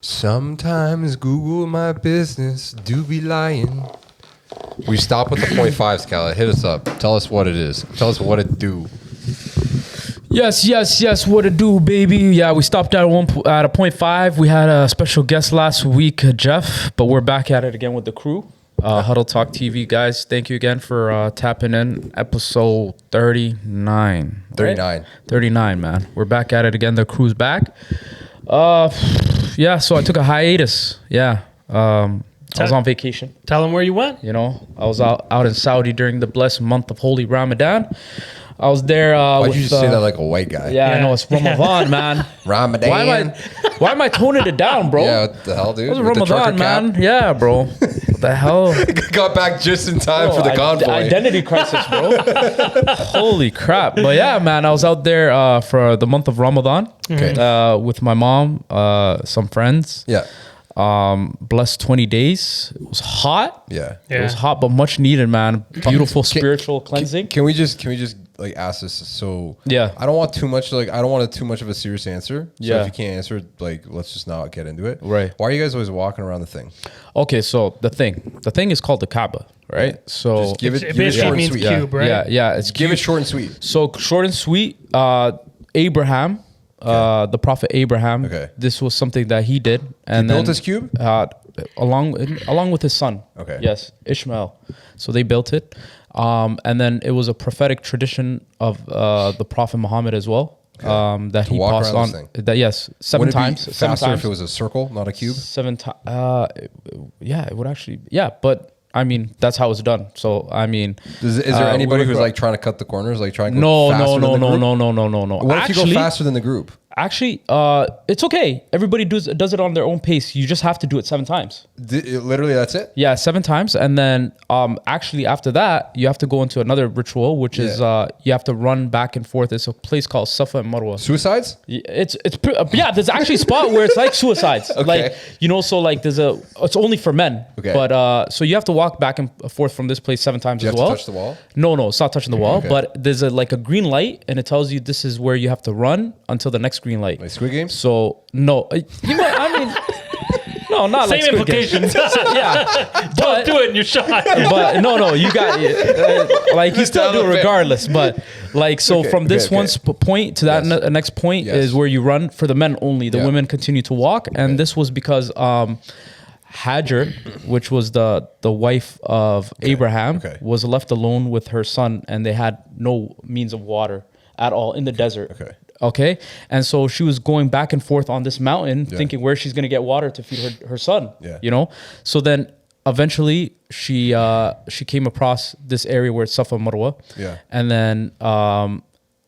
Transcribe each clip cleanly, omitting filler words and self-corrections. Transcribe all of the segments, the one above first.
Sometimes Google my business do be lying. We stop with the 0.5 scale. Hit us up. Tell us what it is. Tell us what it do. Yes. What it do, baby? Yeah, we stopped at a 0.5. We had a special guest last week, Jeff, but we're back at it again with the crew. HuddleTalkTV, guys. Thank you again for tapping in. Episode 39. 39. 39, man. We're back at it again. The crew's back. Yeah, so I took a hiatus. Yeah. I was on vacation. Tell them where you went. You know, I was out in Saudi during the blessed month of Holy Ramadan. I was there. Why'd you just say that like a white guy? Yeah, I know. It's Ramadan, man. Ramadan. Why am I toning it down, bro? Yeah, what the hell, dude? It was Ramadan, man. Yeah, bro. What the hell? Got back just in time for the convoy. Identity crisis, bro. Holy crap. But yeah, man, I was out there for the month of Ramadan with my mom, some friends. Yeah. Blessed 20 days. It was hot. Yeah. It was hot, but much needed, man. Beautiful spiritual cleansing. Can we just like ask this? So yeah, I don't want too much of a serious answer. So yeah. if you can't answer, like, let's just not get into it. Right. Why are you guys always walking around the thing? Okay, so the thing is called the Kaaba, right? Yeah. So just give it basically short and means sweet. cube, right? Yeah. It's give cube. it short and sweet. So short and sweet. Abraham. The prophet Abraham. Okay. This was something that he did, and he built this cube along with his son. Okay. Yes, Ishmael. So they built it, and then it was a prophetic tradition of the prophet Muhammad as well. Okay. That he passed on. That seven times. Would it be seven faster times. if it was a circle, not a cube? 7 times. Yeah, it would actually. Yeah, but. I mean, that's how it's done. So, I mean... Is there anybody who's like trying to cut the corners? Like trying to go faster than the group? No. What if you go faster than the group? Actually, it's okay. Everybody does it on their own pace. You just have to do it 7 times. Literally, that's it? Yeah, 7 times. And then actually after that, you have to go into another ritual, which is you have to run back and forth. It's a place called Safa and Marwa. Suicides? There's actually a spot where it's like suicides. Okay. Like, you know, so like it's only for men. Okay. But so you have to walk back and forth from this place 7 times as well. Do you have to touch the wall? No, it's not touching the wall. Okay. But there's a green light, and it tells you this is where you have to run until the next green light. Like Squid Games? So no, no, not Same like Squid implications. Games. Yeah, Don't do it and you're shot. But no, you got it. Like you still do it regardless. But like so, from this point to that next point is where you run for the men only. The women continue to walk, and this was because Hajar, which was the wife of Abraham, was left alone with her son, and they had no means of water at all in the desert. Okay. And so she was going back and forth on this mountain, thinking where she's going to get water to feed her son, you know? So then eventually she came across this area where it's Safa and Marwa. Yeah. And then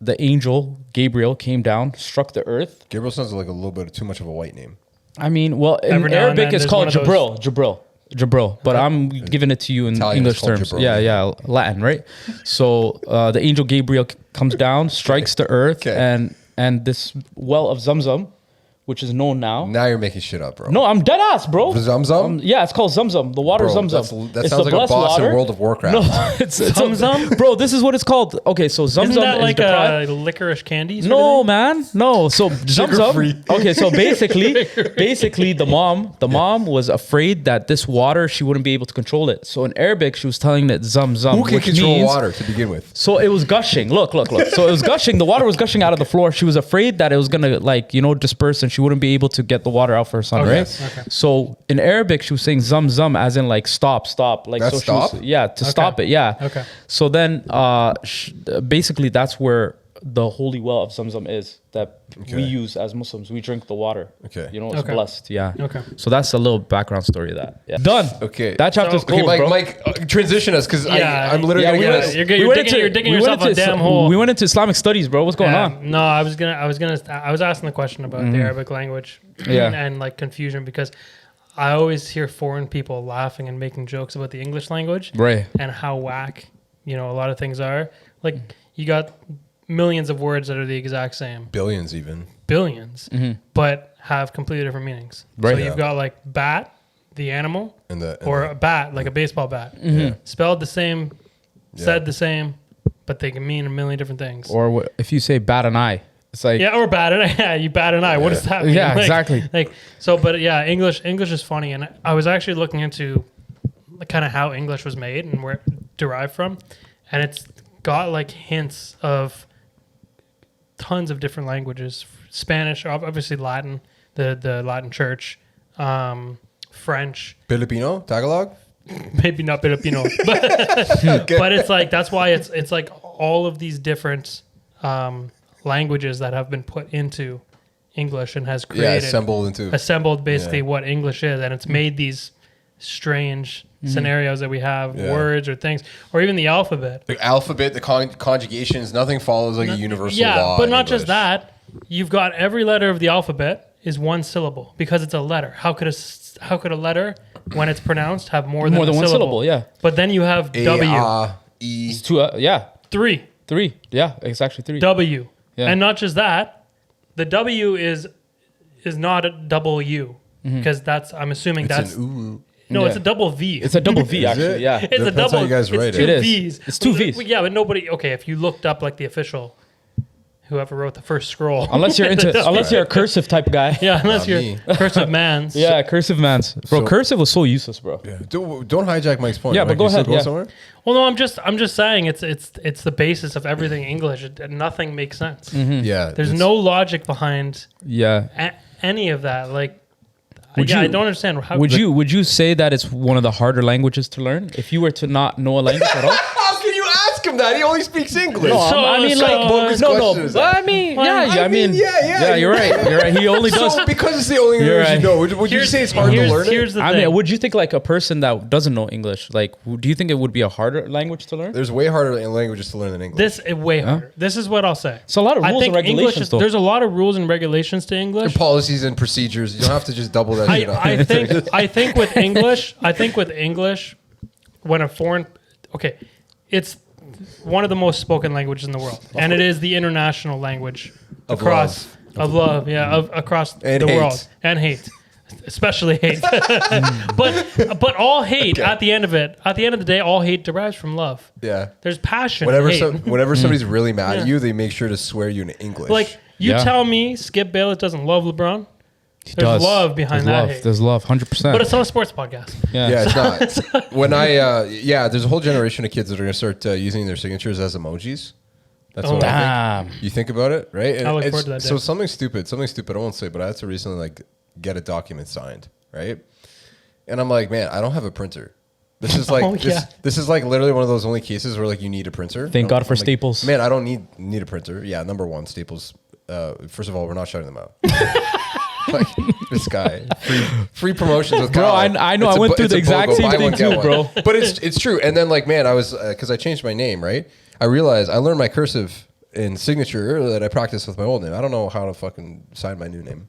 the angel, Gabriel, came down, struck the earth. Gabriel sounds like a little bit too much of a white name. I mean, well, in Arabic it's called Jibril, but I'm giving it to you in Italian English terms. Jibril. Yeah, Latin, right? So the angel Gabriel comes down, strikes the earth, and this well of Zamzam, which is known now. Now you're making shit up, bro. No, I'm dead ass, bro. Zamzam? Yeah, it's called Zamzam. The water Zamzam. That sounds like a boss in World of Warcraft. No, it's Zamzam. Bro, this is what it's called. Okay, so Zamzam Isn't that is like a licorice candy? No, man. No. So Zamzam. Okay, so basically the mom was afraid that this water, she wouldn't be able to control it. So in Arabic, she was telling that Zamzam. Who can control water to begin with? So it was gushing. Look. So it was gushing. The water was gushing out of the floor. She was afraid that it was gonna disperse, and she wouldn't be able to get the water out for her son, right? Okay. So in Arabic, she was saying Zamzam as in like stop. Like that's so stop? Stop it. Yeah. Okay. So then basically that's where the holy well of Zamzam is that we use as Muslims. We drink the water. Okay. You know, it's blessed. Yeah. Okay. So that's a little background story of that. Yeah. Done. Okay. That chapter's cool, bro. Mike, transition us because I'm literally gonna get us. You're digging yourself a damn hole. We went into Islamic studies, bro. What's going on? No, I was asking the question about the Arabic language and like confusion because I always hear foreign people laughing and making jokes about the English language, right? And how whack, a lot of things are. Like you got millions of words that are the exact same. Billions even. Billions. But have completely different meanings. Right. So you've got like bat, the animal, or a bat, like a baseball bat. Spelled the same, said the same, but they can mean a million different things. Or if you say bat an eye, It's like or bat an eye. Yeah, you bat an eye. What does that mean? Yeah, exactly. But yeah, English is funny, and I was actually looking into kind of how English was made and where it derived from, and it's got like hints of tons of different languages. Spanish, obviously Latin, the Latin Church, French, Filipino, Tagalog. Maybe not Filipino, but it's like that's why it's like all of these different languages that have been put into English and has created assembled basically what English is, and it's made these strange scenarios that we have, words or things, or even the alphabet. The alphabet, the conjugations, nothing follows like a universal law. But not just that. You've got every letter of the alphabet is one syllable because it's a letter. How could a letter, when it's pronounced, have more than one syllable? Yeah. But then you have W. E. It's two. Three. Yeah, it's actually 3. W. Yeah. And not just that, the W is not a double U because I'm assuming that's an ooh. No, it's a double V. It's a double V, actually. Yeah. It's a double. How you guys write it's two it. V's. It's two V's. Yeah, but nobody. Okay, if you looked up like the official, whoever wrote the first scroll, unless you're a cursive type guy. Yeah, unless you're cursive mans. Yeah, cursive mans. Bro, cursive was so useless, bro. Yeah. Don't hijack Mike's point. Yeah, but go ahead. Somewhere? Well, no, I'm just saying it's the basis of everything English. Nothing makes sense. Yeah. There's no logic behind any of that. Like. I don't understand how. Would you say that it's one of the harder languages to learn if you were to not know a language at all? How can you ask him that? He only speaks English. No, I mean, you're right. He only does. So because it's the only language you know, would you say it's hard to learn Here's the I thing. mean, would you think like a person that doesn't know English, like, do you think it would be a harder language to learn? There's way harder languages to learn than English. This is way harder. This is what I'll say. It's a lot of rules and regulations, though. There's a lot of rules and regulations to English. There are policies and procedures. You don't have to just double that shit up. I think with English, when a foreign, it's one of the most spoken languages in the world, and it is the international language across the world, and hate, especially hate. but all hate at the end of the day, all hate derives from love. Yeah, there's passion. Whenever somebody's really mad at you, they make sure to swear you in English. Like you tell me, Skip Bayless doesn't love LeBron. There's love behind that hate. There's love, 100%. But it's not a sports podcast. Yeah, it's not. When there's a whole generation of kids that are going to start using their signatures as emojis. That's what I think. You think about it, right? And I look forward to that day. So something stupid, I won't say, but I had to recently get a document signed, right? And I'm like, man, I don't have a printer. This is like this is like literally one of those only cases where like you need a printer. Thank God for Staples. Man, I don't need a printer. Yeah, number one, Staples. First of all, we're not shutting them out. Like this guy, free promotions with Kyle. Bro, I know. I went through the exact same thing too, bro. But it's true. And then like, man, I was because I changed my name, right? I realized I learned my cursive in signature that I practiced with my old name. I don't know how to fucking sign my new name.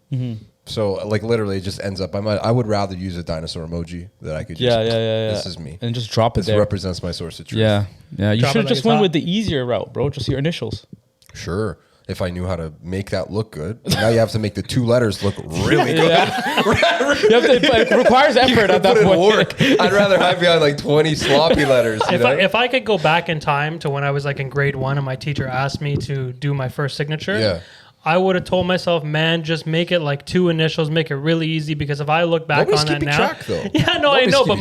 So like literally, it just ends up. I would rather use a dinosaur emoji that I could. This is me, and just drop it. This represents my source of truth. Yeah. You should have just went with the easier route, bro. Just your initials. Sure. If I knew how to make that look good. Now you have to make the 2 letters look really good. It requires effort at that point. Work. I'd rather hide behind like 20 sloppy letters. If I could go back in time to when I was like in grade 1 and my teacher asked me to do my first signature, I would have told myself, man, just make it like 2 initials, make it really easy. Because if I look back on that now, track, though. Yeah, no, I know, but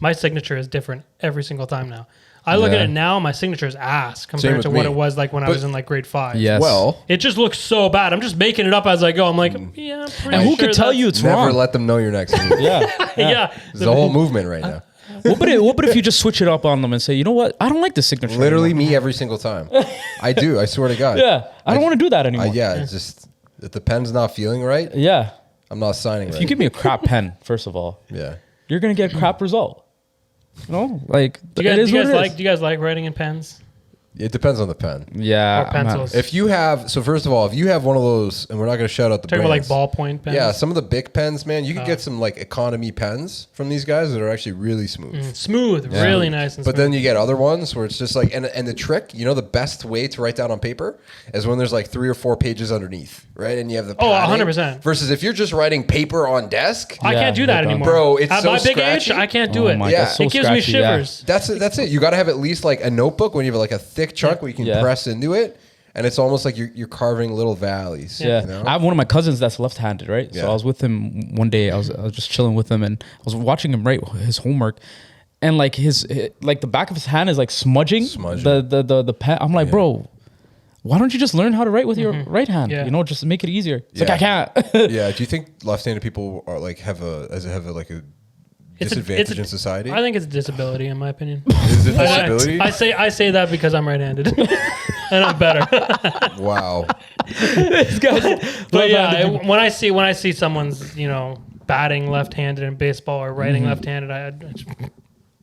my signature is different every single time now. I look at it now, my signature is ass compared to what it was like when I was in like grade 5. Yes. Well, it just looks so bad. I'm just making it up as I go. I'm like, yeah. And who could tell you it's wrong? Never let them know your next move. Yeah. There's a whole movement right now. What if you just switch it up on them and say, you know what? I don't like this signature. Literally anymore. me every single time. I do. I swear to God. Yeah. I don't want to do that anymore. It's just if the pen's not feeling right. Yeah. I'm not signing. If you give me a crap pen, first of all, you're gonna get a crap result. No, like do you guys like writing in pens? It depends on the pen. Yeah. Or pencils. If you have, so first of all, if you have one of those, and we're not going to shout out the brands. brands. Talking about like ballpoint pens? Yeah, some of the Bic pens, man, you can get some like economy pens from these guys that are actually really smooth. Smooth, really nice and smooth. But then you get other ones where it's just like, and the trick, the best way to write down on paper is when there's like 3 or 4 pages underneath, right? And you have the padding. 100%. Versus if you're just writing paper on desk. I can't do that anymore. Bro, it's at so my big scratchy. age, I can't do it. Yeah. So it gives me shivers. That's it. You got to have at least like a notebook when you have like a thick chunk where you can press into it. and it's almost like you're carving little valleys. Yeah, you know? I have one of my cousins that's left-handed, right? Yeah. So I was with him one day. I was just chilling with him, and I was watching him write his homework, and like the back of his hand is like smudging. The pen. I'm like, bro, why don't you just learn how to write with your right hand? You know, just make it easier. It's like I can't. Yeah. Do you think left-handed people are like have a disadvantage in society? I think it's a disability, in my opinion. Is it disability? I say that because I'm right-handed, and I'm better. Wow. This guy's but yeah, when I see someone's batting left-handed in baseball or writing left-handed,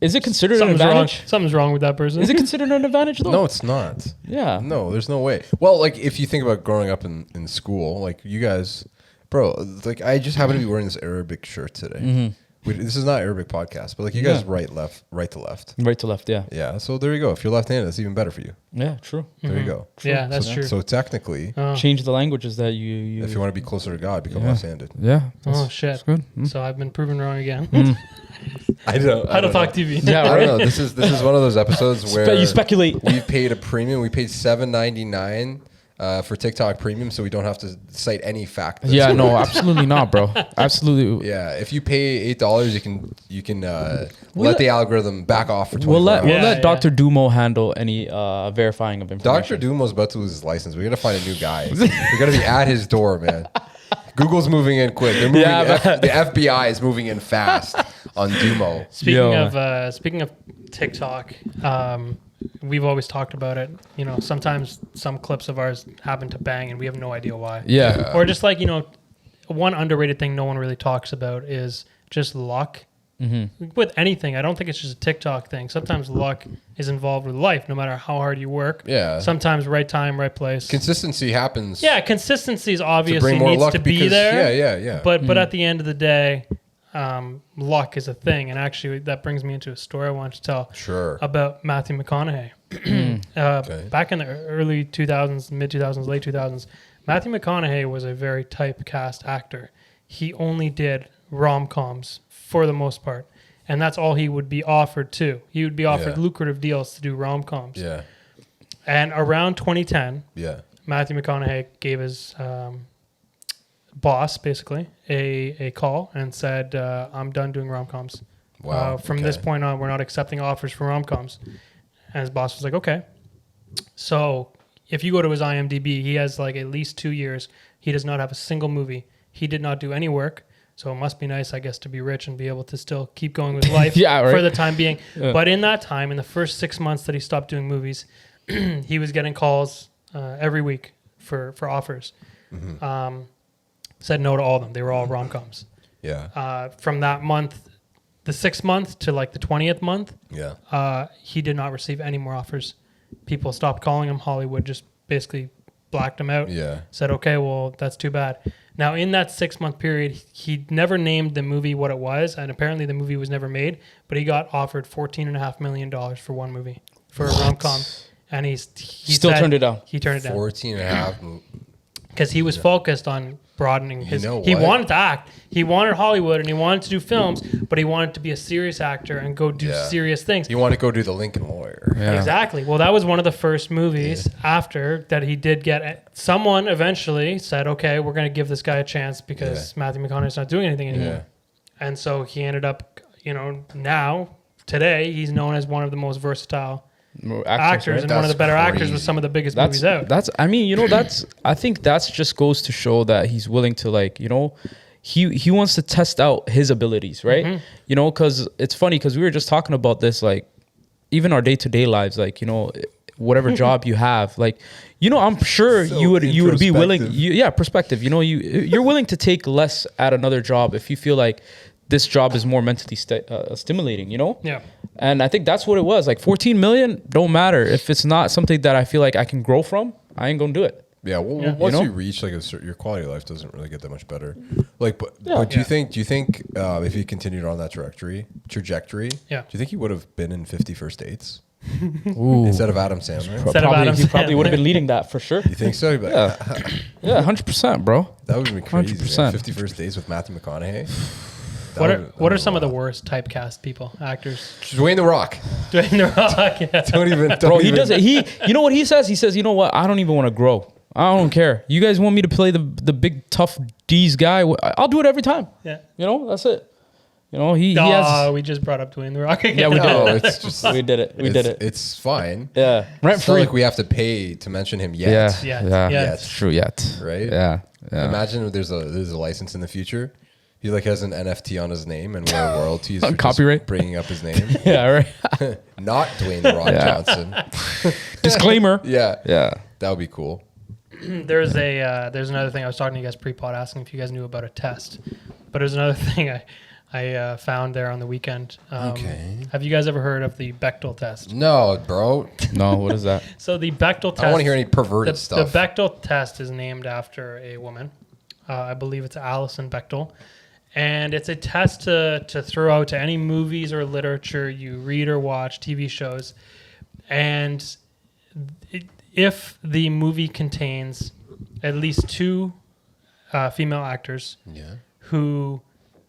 is it considered an advantage? Something's wrong with that person. Is it considered an advantage though? No, it's not. Yeah. No, there's no way. Well, like if you think about growing up in school, like you guys, bro, like I just happen to be wearing this Arabic shirt today. This is not Arabic podcast, but like you guys right to left. Right to left, yeah. Yeah, so there you go. If you're left-handed, that's even better for you. Yeah, true. There you go. True. Yeah, that's true. So technically, change the languages that you if you want to be closer to God, become left-handed. Yeah. Oh shit. That's good. So I've been proven wrong again. I don't. HuddleTalkTV. Yeah, I don't know. This is one of those episodes where you speculate. We paid a premium. We paid $7.99 for TikTok Premium, so we don't have to cite any fact. Yeah, no, absolutely not, bro. Absolutely. Yeah, if you pay $8, you can let the algorithm back off for 24 hours. We'll let Dr. Dumo handle any verifying of information. Dr. Dumo's about to lose his license. We got to find a new guy. We got to be at his door, man. Google's moving in quick. They're moving. The FBI is moving in fast on Dumo. Speaking of TikTok, we've always talked about it. Sometimes some clips of ours happen to bang and we have no idea why. Yeah. Or just like, one underrated thing no one really talks about is just luck. With anything. I don't think it's just a TikTok thing. Sometimes luck is involved with life, no matter how hard you work. Yeah. Sometimes right time, right place. Consistency happens. Yeah, consistency is obviously needs to be there. Yeah. But at the end of the day, luck is a thing. And actually, that brings me into a story I wanted to tell. Sure. About Matthew Mcconaughey. Okay. Back in the early 2000s, mid 2000s, late 2000s, Matthew McConaughey was a very typecast actor. He only did rom-coms for the most part. And that's all he would be offered too. He would be offered lucrative deals to do rom-coms. Yeah. And around 2010, Matthew McConaughey gave his boss, basically, a call and said, I'm done doing rom-coms. Wow. From this point on, we're not accepting offers for rom-coms. And his boss was like, okay. So if you go to his IMDb, he has like at least 2 years. He does not have a single movie. He did not do any work. So it must be nice, I guess, to be rich and be able to still keep going with life for the time being. Yeah. But in that time, in the first 6 months that he stopped doing movies, he was getting calls every week for offers. Said no to all of them. They were all rom-coms. Yeah. From that month, the 6th month to like the 20th month, he did not receive any more offers. People stopped calling him. Hollywood just basically blacked him out. Yeah. Said, okay, well, that's too bad. Now, in that 6 month period, he never named the movie what it was, and apparently the movie was never made, but he got offered $14.5 million for one movie, for a rom-com. And he still turned it down. He turned it down. 14.5. Because he was focused on broadening his... He wanted to act. He wanted Hollywood, and he wanted to do films, but he wanted to be a serious actor and go do serious things. He wanted to go do The Lincoln Lawyer. Yeah. Exactly. Well, that was one of the first movies after that he did get... Someone eventually said, okay, we're going to give this guy a chance because Matthew McConaughey's not doing anything anymore. Yeah. And so he ended up, now, today, he's known as one of the most versatile actors and one of the better actors with some of the biggest movies out. I think that's just goes to show that he's willing to he wants to test out his abilities, right? Because it's funny because we were just talking about this, like even our day-to-day lives, whatever job you have, I'm sure you would be willing, perspective, you're willing to take less at another job if you feel like this job is more mentally stimulating, Yeah. And I think that's what it was. Like 14 million, don't matter. If it's not something that I feel like I can grow from, I ain't gonna do it. Yeah, well, once you reach like your quality of life doesn't really get that much better. But do you think if he continued on that trajectory, do you think he would have been in 50 First Dates? Instead of Adam Sandler? He probably would have been leading that for sure. You think so? Yeah, 100%, bro. That would be crazy. 100%. 50 First Dates with Matthew McConaughey. What are some of the worst typecast people, actors? Dwayne The Rock. Dwayne The Rock. Yeah. Bro, he does it. You know what he says? He says, you know what? I don't even want to grow. I don't care. You guys want me to play the big tough D's guy? I'll do it every time. Yeah. You know, that's it. You know, he has. We just brought up Dwayne The Rock again. Yeah, we did. No, it's just we did it. We did it. It's fine. Yeah, it's not like we have to pay to mention him yet. Yeah, it's true. Yet, right? Yeah. Imagine there's a license in the future. He like has an NFT on his name and we're royalties for copyright bringing up his name. Yeah, right. Not Dwayne The Rock Johnson. Disclaimer. Yeah, that would be cool. There's another thing I was talking to you guys pre-pod asking if you guys knew about a test, but there's another thing I found there on the weekend. Okay. Have you guys ever heard of the Bechtel Test? No, bro. No, what is that? So the Bechtel Test. I don't want to hear any perverted stuff. The Bechtel Test is named after a woman. I believe it's Alison Bechtel. And it's a test to throw out to any movies or literature you read or watch, TV shows. And if the movie contains at least two female actors who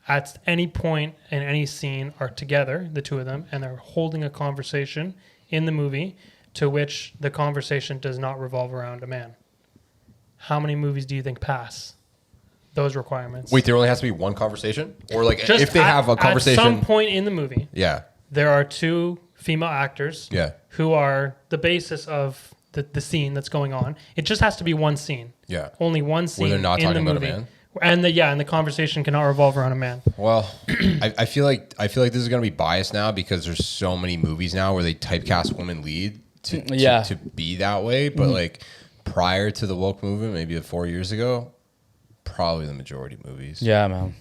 at any point in any scene are together, the two of them, and they're holding a conversation in the movie to which the conversation does not revolve around a man. How many movies do you think pass those requirements? Wait, there only has to be one conversation? Or like just if they have a conversation? At some point in the movie, there are two female actors who are the basis of the scene that's going on. It just has to be one scene. Yeah. Only one scene. Where they're not talking about a man? And the conversation cannot revolve around a man. Well, I feel like this is going to be biased now because there's so many movies now where they typecast women lead to be that way. But like prior to the woke movement, maybe 4 years ago, probably the majority of movies. Yeah, man.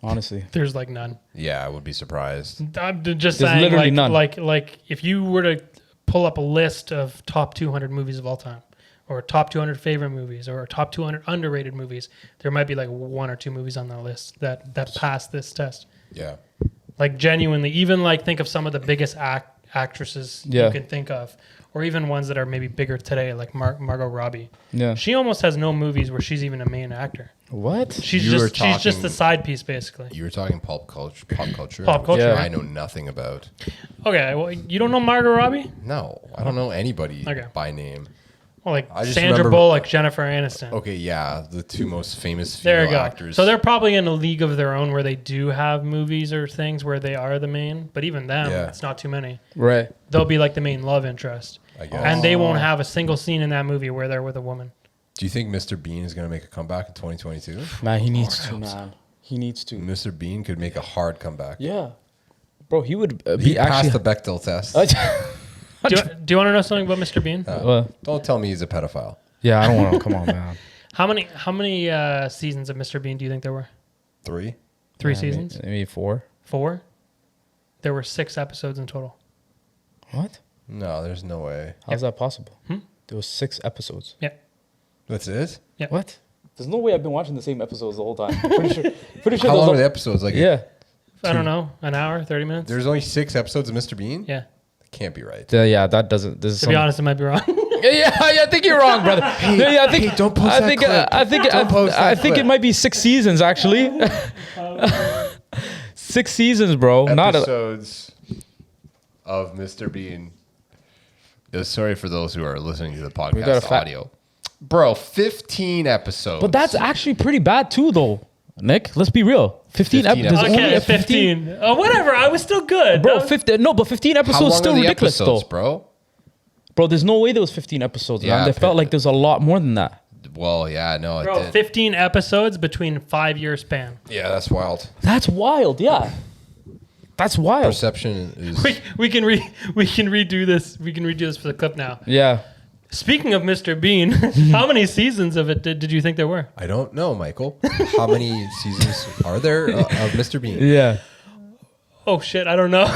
Honestly, there's like none. Yeah, I would be surprised. I'm just saying, literally none. Like if you were to pull up a list of top 200 movies of all time, or top 200 favorite movies, or top 200 underrated movies, there might be like one or two movies on that list that pass this test. Yeah. Like genuinely, even like think of some of the biggest actresses you can think of, or even ones that are maybe bigger today, like Margot Robbie. Yeah. She almost has no movies where she's even a main actor. What? She's just the side piece, basically. You were talking pop culture. Pop culture. Yeah. I know nothing about. Okay, well, you don't know Margot Robbie? No, I don't know anybody by name. Well, like Sandra Bullock, Jennifer Aniston. Okay, yeah, the two most famous female actors. So they're probably in a league of their own where they do have movies or things where they are the main, but even them, it's not too many. Right. They'll be like the main love interest. I guess. And they won't have a single scene in that movie where they're with a woman. Do you think Mr. Bean is going to make a comeback in 2022? Man, he needs to, man. He needs to. Mr. Bean could make a hard comeback. Yeah. Bro, he would be passed the Bechtel test. Do you want to know something about Mr. Bean? Don't tell me he's a pedophile. Yeah, I don't want to. Come on, man. How many seasons of Mr. Bean do you think there were? 3. 3 seasons? Maybe 4. 4? There were 6 episodes in total. What? No, there's no way. How's that possible? There was 6 episodes. Yeah. That's it? Yeah. What? There's no way I've been watching the same episodes the whole time. Pretty sure. How long are the episodes? Like I don't know, an hour, 30 minutes. There's only 6 episodes of Mr. Bean? Yeah. Can't be right. Yeah, that doesn't. To be honest, it might be wrong. I think you're wrong, brother. Don't post that clip. I think it might be 6 seasons actually. 6 seasons, bro. Episodes of Mr. Bean. Sorry for those who are listening to the podcast audio. Bro, 15 episodes. But that's actually pretty bad too, though. Nick, let's be real. 15 episodes. Okay, 15. Oh, whatever. I was still good. Bro, 15 episodes is still ridiculous, though. Bro, there's no way there was 15 episodes, man. They felt like there's a lot more than that. Well, yeah, no, bro, it did. 15 episodes between 5-year span. Yeah, that's wild. That's wild, yeah. That's wild. Perception is... We can redo this. We can redo this for the clip now. Yeah. Speaking of Mr. Bean, how many seasons of it did you think there were? I don't know, Michael. How many seasons are there of Mr. Bean? Yeah. Oh, shit, I don't know.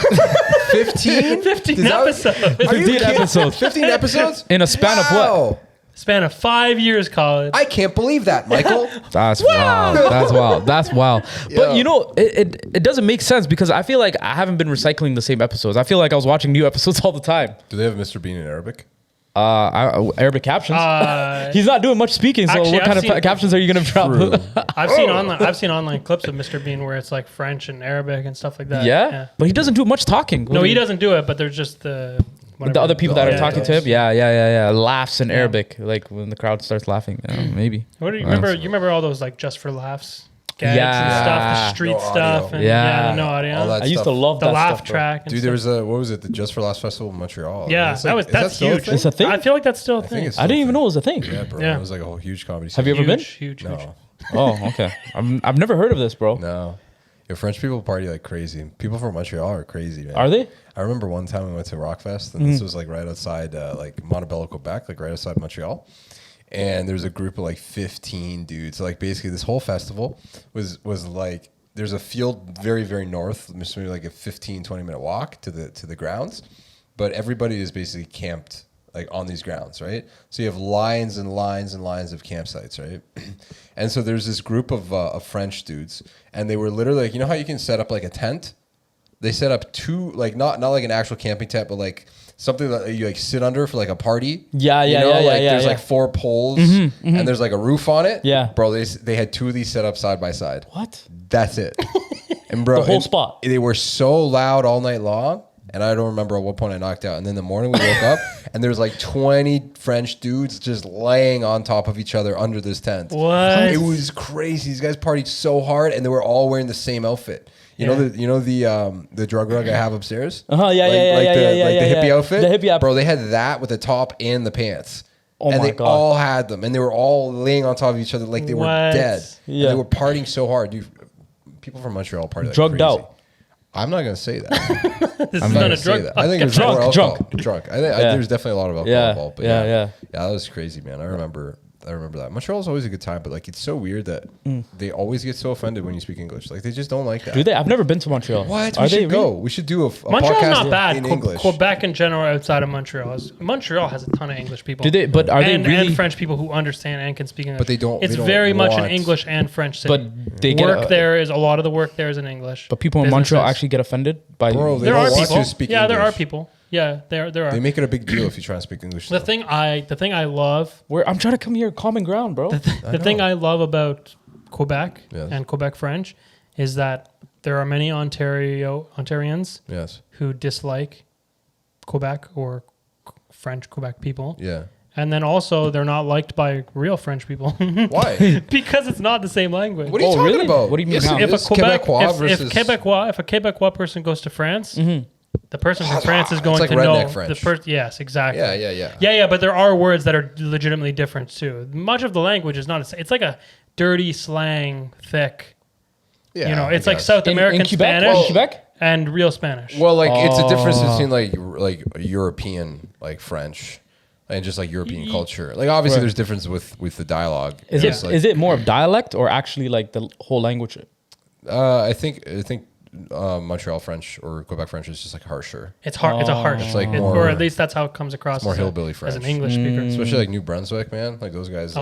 15? 15 episodes. 15 episodes. 15 episodes? In a span of what? Span of 5 years, Colin. I can't believe that, Michael. That's wild. That's wild. That's wild. Yeah. But you know, it doesn't make sense because I feel like I haven't been recycling the same episodes. I feel like I was watching new episodes all the time. Do they have Mr. Bean in Arabic? Arabic captions. He's not doing much speaking, so actually, what kind of captions are you going to drop? I've seen online clips of Mr. Bean where it's like French and Arabic and stuff like that. Yeah? But he doesn't do much talking. No, he doesn't do it, but there's just the other people that are talking to him. Yeah. Laughs in Arabic, like when the crowd starts laughing. Maybe. What do you remember? You remember all those like just for laughs gags and stuff, the street stuff, and no audio. I used to love the that laugh stuff, track. Dude, there was what was it? The Just for Laughs festival in Montreal. Yeah, that's huge. It's a thing. I feel like that's still a thing. I didn't even know it was a thing. Yeah, bro. It was like a whole huge comedy scene. Have you ever been? Huge. No. Oh, okay. I've never heard of this, bro. No. French people party like crazy. People from Montreal are crazy, man. Are they? I remember one time we went to Rockfest, and this was like right outside, like Montebello, Quebec, like right outside Montreal. And there's a group of like 15 dudes. So like basically this whole festival was like, there's a field very, very north, maybe like a 15, 20-minute walk to the grounds. But everybody is basically camped like on these grounds, right? So you have lines and lines and lines of campsites, right? And so there's this group of French dudes, and they were literally like, you know how you can set up like a tent? They set up two, like not like an actual camping tent, but like something that you like sit under for like a party. There's like 4 poles and there's like a roof on it. Yeah, bro. They had 2 of these set up side by side. What? That's it. And bro, the whole spot. They were so loud all night long. And I don't remember at what point I knocked out. And then in the morning we woke up and there was like 20 French dudes just laying on top of each other under this tent. What? It was crazy. These guys partied so hard and they were all wearing the same outfit. You know the drug rug I have upstairs? The hippie outfit? The hippie outfit. Bro, they had that with the top and the pants. Oh and my they God. all had them. And they were all laying on top of each other like they were dead. Yeah. And they were partying so hard. Dude, people from Montreal party like drugged crazy. out. I'm not going to say that. This is not a drug. I think there's more alcohol. Drunk. I think there's definitely a lot of alcohol involved. But yeah, that was crazy, man. I remember that. Montreal's always a good time, but like it's so weird that they always get so offended when you speak English. Like they just don't like that. Do they? I've never been to Montreal. What? We should go. We should do a Montreal's podcast not bad. in English. Quebec in general, outside of Montreal, Montreal has a ton of English people. Do they? But are they really? And French people who understand and can speak English. But they don't. It's very much an English and French city. But they there is a lot of the work there is in English. But people in Montreal actually get offended by. Bro, there are people. Yeah, there are people. Yeah, there are. They make it a big deal if you try and speak English. The thing I love. I'm trying to come here, common ground, bro. The thing I love about Quebec and Quebec French is that there are many Ontarians who dislike Quebec or French Quebec people. Yeah. And then also they're not liked by real French people. Why? Because it's not the same language. What are you talking about? What do you mean? If a Quebecois person goes to France, the person from France is going to know French. the first. Yes, exactly. Yeah. But there are words that are legitimately different too. Much of the language is not. It's like a dirty slang, thick. Yeah, it's like South American Spanish and real Spanish. Well, like it's a difference between like European like French and just like European culture. Like obviously there's difference with the dialogue. Is it more of dialect or actually like the whole language? I think Montreal French or Quebec French is just like harsher. It's hard. It's a harsh. It's like more, or at least that's how it comes across. More hillbilly French as an English speaker, especially like New Brunswick, man. Like those guys.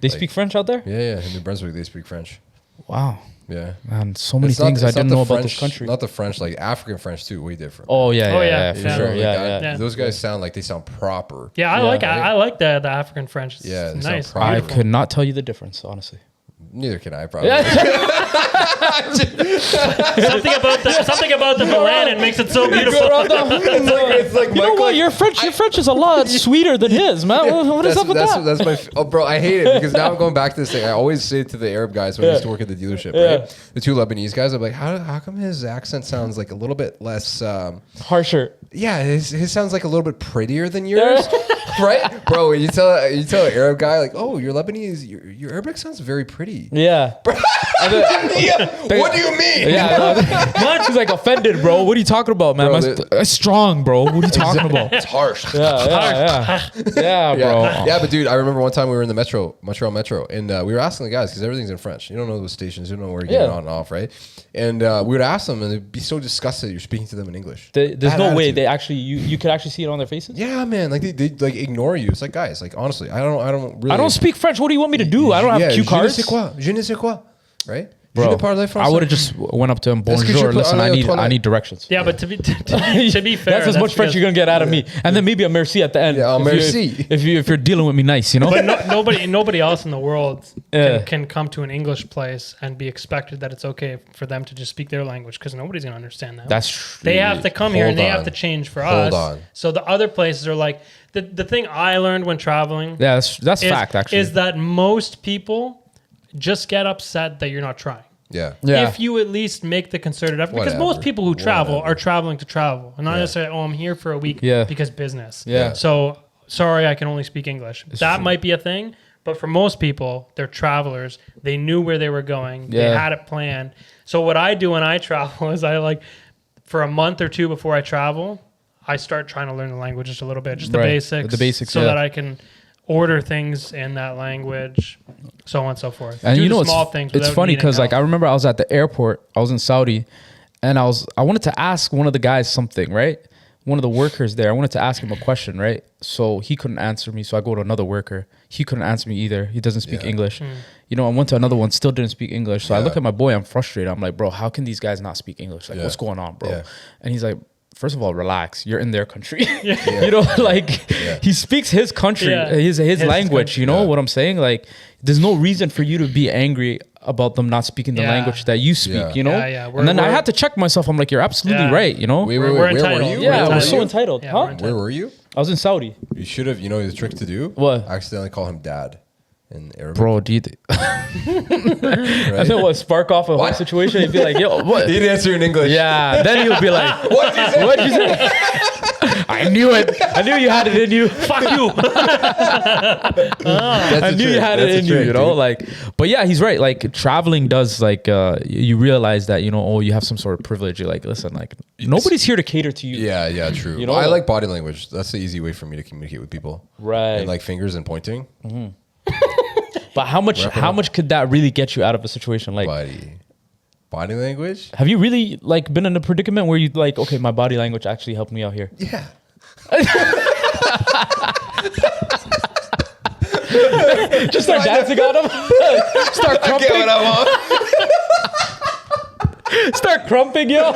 They speak French out there. Yeah. In New Brunswick, they speak French. Wow. Yeah. Man, so many things I didn't know about this country. Not the French, like African French too, way different. Oh yeah, for sure. Yeah. Those guys sound proper. Yeah, I like the African French. Yeah, it's nice. I could not tell you the difference, honestly. Neither can I, probably. something about the Milan makes it so beautiful. It's like you know what? Your French is a lot sweeter than his, man. What is up with that? That's my. Bro, I hate it because now I'm going back to this thing. I always say to the Arab guys when I used to work at the dealership, right? The 2 Lebanese guys, I'm like, how come his accent sounds like a little bit less harsher? Yeah, his sounds like a little bit prettier than yours. Right, bro. When you tell an Arab guy like, "Oh, you're Lebanese. Your Arabic sounds very pretty." Yeah. What do you mean? Yeah, he's like offended, bro. What are you talking about, man? It's strong, bro. What are you talking about? It's harsh. Yeah, bro. Yeah, but dude, I remember one time we were in the Montreal Metro, and we were asking the guys because everything's in French. You don't know those stations. You don't know where you're getting on and off, right? And we would ask them, and they'd be so disgusted you're speaking to them in English. There's no way they actually you could actually see it on their faces. Yeah, man. Like they like ignore you. It's like, guys, like honestly, I don't really. I don't speak French. What do you want me to do? I don't have cue cards. Je ne sais quoi. Right? Bro, I would have just went up to him, bonjour, listen, I need directions. Yeah, but to be fair, that's as much French you're gonna get out of me, and then maybe a merci at the end. Yeah, merci. If you're dealing with me nice, you know. But nobody else in the world can come to an English place and be expected that it's okay for them to just speak their language, because nobody's gonna understand them. That's true. They have to come here and they have to change for us. So the other places are like the thing I learned when traveling. Yeah, that's fact. Actually, is that most people just get upset that you're not trying. Yeah. If you at least make the concerted effort, because most people who travel are traveling to travel, and not necessarily, I'm here for a week because business. Yeah. So sorry, I can only speak English. That might be a thing, but for most people, they're travelers. They knew where they were going. They had it planned. So what I do when I travel is for a month or two before I travel, I start trying to learn the language just a little bit, just the basics, so that I can order things in that language, so on and so forth. And it's funny because I remember I was at the airport. I was in Saudi, and I wanted to ask one of the guys something, right? One of the workers there. I wanted to ask him a question, right? So he couldn't answer me. So I go to another worker. He couldn't answer me either. He doesn't speak English. I went to another one, still didn't speak English. So I look at my boy. I'm frustrated. I'm like, bro, how can these guys not speak English? Like, what's going on, bro? Yeah. And he's like, first of all, relax. You're in their country. He speaks his country, his language. You know what I'm saying? Like, there's no reason for you to be angry about them not speaking the language that you speak. You know. And then I had to check myself. I'm like, you're absolutely right. You know. Wait, where were you? Yeah, we're so entitled. Huh? Where were you? I was in Saudi. You should have. You know the trick to do? What? Accidentally call him dad. In Arabic. Bro, dude. I know what spark off a whole situation. He'd be like, yo, what? He'd answer in English. Yeah. Then he'll be like, what'd you say? I knew it. I knew you had it in you. Fuck you. I knew you had it in you, you know? Like, but yeah, he's right. Like, traveling does, like, you realize that, you have some sort of privilege. You're like, listen, like, nobody's here to cater to you. Yeah, true. I like body language. That's the easy way for me to communicate with people. Right. And like fingers and pointing. Mm-hmm. But how much could that really get you out of a situation? Like body language? Have you really like been in a predicament where you like, okay, my body language actually helped me out here? Yeah. Just start dancing on them. Start crumping. I get what I want. Start crumping, yo.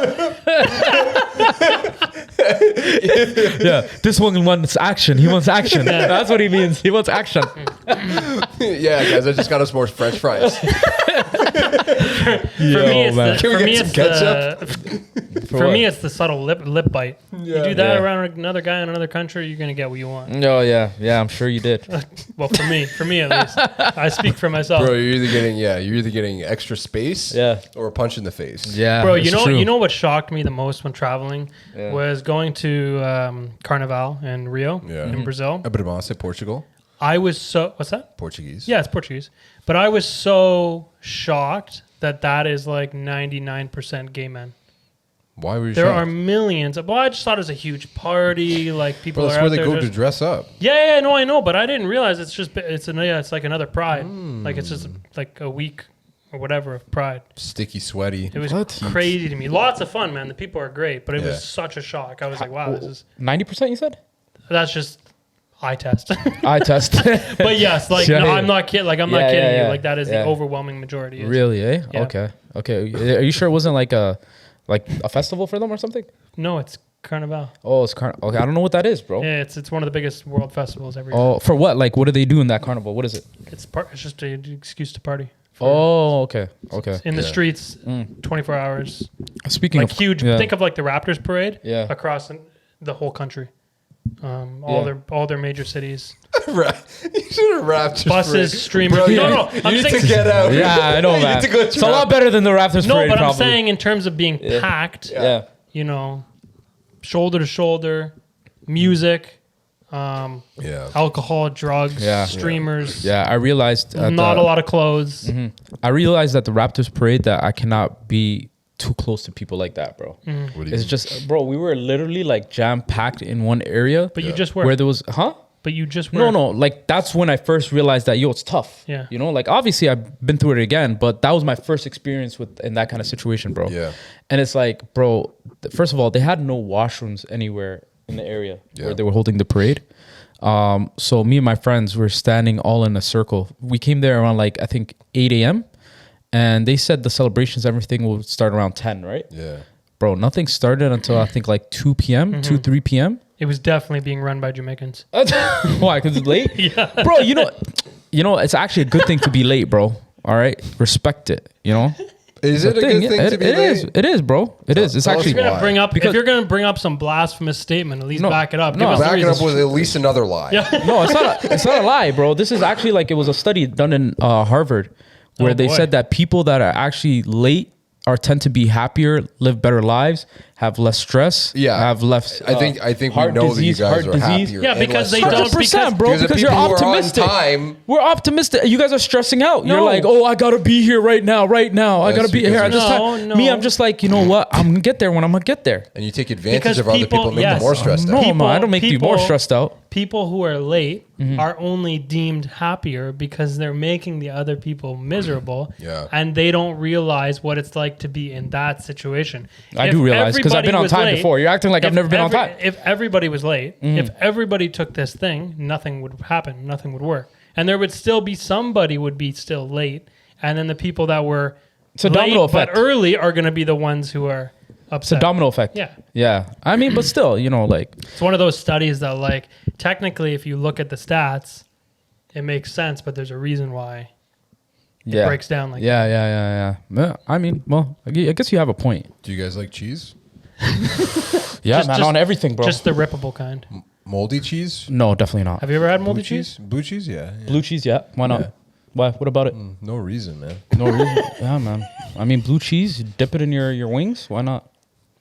Yeah, this one wants action. He wants action. That's what he means. He wants action. Yeah, guys, I just got us more French fries. For me, it's the subtle lip bite. You do that around another guy in another country, you're gonna get what you want. Oh yeah, I'm sure you did. Well, for me at least, I speak for myself. Bro, you're either getting extra space, or a punch in the face. Yeah, bro, you know what shocked me the most when traveling was going to Carnival in Rio, in Brazil. Portugal. I was so... What's that? Portuguese. Yeah, it's Portuguese. But I was so shocked that is like 99% gay men. Why were you There shocked? are millions. Well, I just thought it was a huge party. Like people are out there. That's where they go to dress up. Yeah, no, I know. But I didn't realize it's like another Pride. Like it's just like a week or whatever of Pride. Sticky, sweaty. It was crazy to me. Lots of fun, man. The people are great. But it was such a shock. I was like, wow, this is... 90% you said? That's just... eye test. Eye test. But yes, like no, I'm not kidding. Like I'm not kidding you. Like that is the overwhelming majority. Really? Eh? Yeah. Okay. Are you sure it wasn't like a festival for them or something? No, it's Carnival. Oh, it's Carnival. Okay, I don't know what that is, bro. Yeah, it's one of the biggest world festivals every year. Oh, for what? Like, what do they do in that carnival? What is it? It's just an excuse to party. Okay. In the streets, 24 hours. Speaking like of huge, think of like the Raptors parade. Yeah. Across the whole country. All their major cities. You should have Raptors buses, streamers. Bro, no. I'm you need to get out. Yeah, I know, man. It's a lot better than the Raptors parade. No, but probably. I'm saying in terms of being packed. Yeah. Shoulder to shoulder, music. Alcohol, drugs, streamers. Yeah, I realized not a lot of clothes. Mm-hmm. I realized at the Raptors parade that I cannot be too close to people like that, bro. It's just, bro, we were literally like jam packed in one area. But you just were. Where there was, But you just were. No, like that's when I first realized that, it's tough. Yeah. Like obviously I've been through it again, but that was my first experience in that kind of situation, bro. Yeah. And it's like, bro, first of all, they had no washrooms anywhere in the area where they were holding the parade. So me and my friends were standing all in a circle. We came there around like, I think 8 a.m. and they said the celebrations, everything will start around 10, right? Yeah. Bro, nothing started until I think like 2 p.m., 3 p.m. It was definitely being run by Jamaicans. Why? Because it's late? Yeah. Bro, you know, it's actually a good thing to be late, bro. All right? Respect it, you know? Is it a good thing to be late? It is, bro. It is. It's actually... If you're going to bring up some blasphemous statement, at least back it up. Back it up with at least another lie. Yeah. No, it's not a lie, bro. This is actually like, it was a study done in Harvard where they said that people that are actually late tend to be happier, live better lives, have less stress, have less. I think we know disease, that you guys are happier. Yeah, because they don't. 100%, bro. Because you're optimistic. We're optimistic. You guys are stressing out. You're like, oh, I gotta be here right now. I gotta be here at this time. Me, I'm just like, you know what? I'm gonna get there when I'm gonna get there. And you take advantage of other people, and make them more stressed out. No, man, I don't make you more stressed out. People who are late are only deemed happier because they're making the other people miserable. Yeah. And they don't realize what it's like to be in that situation. I do realize because I've been on time before. You're acting like I've never been on time. If everybody was late, if everybody took this thing, nothing would happen. Nothing would work. And there would still be somebody would be still late. And then the people that were late but early are going to be the ones who are upset. It's a domino effect. Yeah. Yeah. I mean, but still, you know, like... It's one of those studies that, like, technically, if you look at the stats, it makes sense, but there's a reason why it breaks down like that. Yeah. I mean, well, I guess you have a point. Do you guys like cheese? Just on everything, bro. Just the rippable kind. Moldy cheese? No, definitely not. Have you ever had moldy cheese? Blue cheese, yeah. Blue cheese, yeah. Why not? Yeah. Why? What about it? No reason, man. No reason? Yeah, man. I mean, blue cheese, you dip it in your wings. Why not?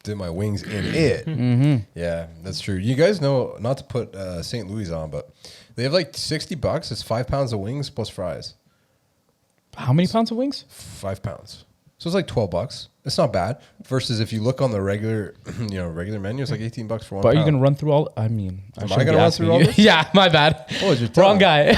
Dip my wings in it. Mm-hmm. Yeah, that's true. You guys know, not to put St. Louis on, but they have like $60. It's 5 pounds of wings plus fries. How many pounds of wings? 5 pounds. So it's like $12. It's not bad. Versus if you look on the regular menu, it's like $18 for 1 pound. But are you gonna run through all? I mean, am I gonna run through all this? Yeah, my bad. Oh, it's your tongue. Wrong guy.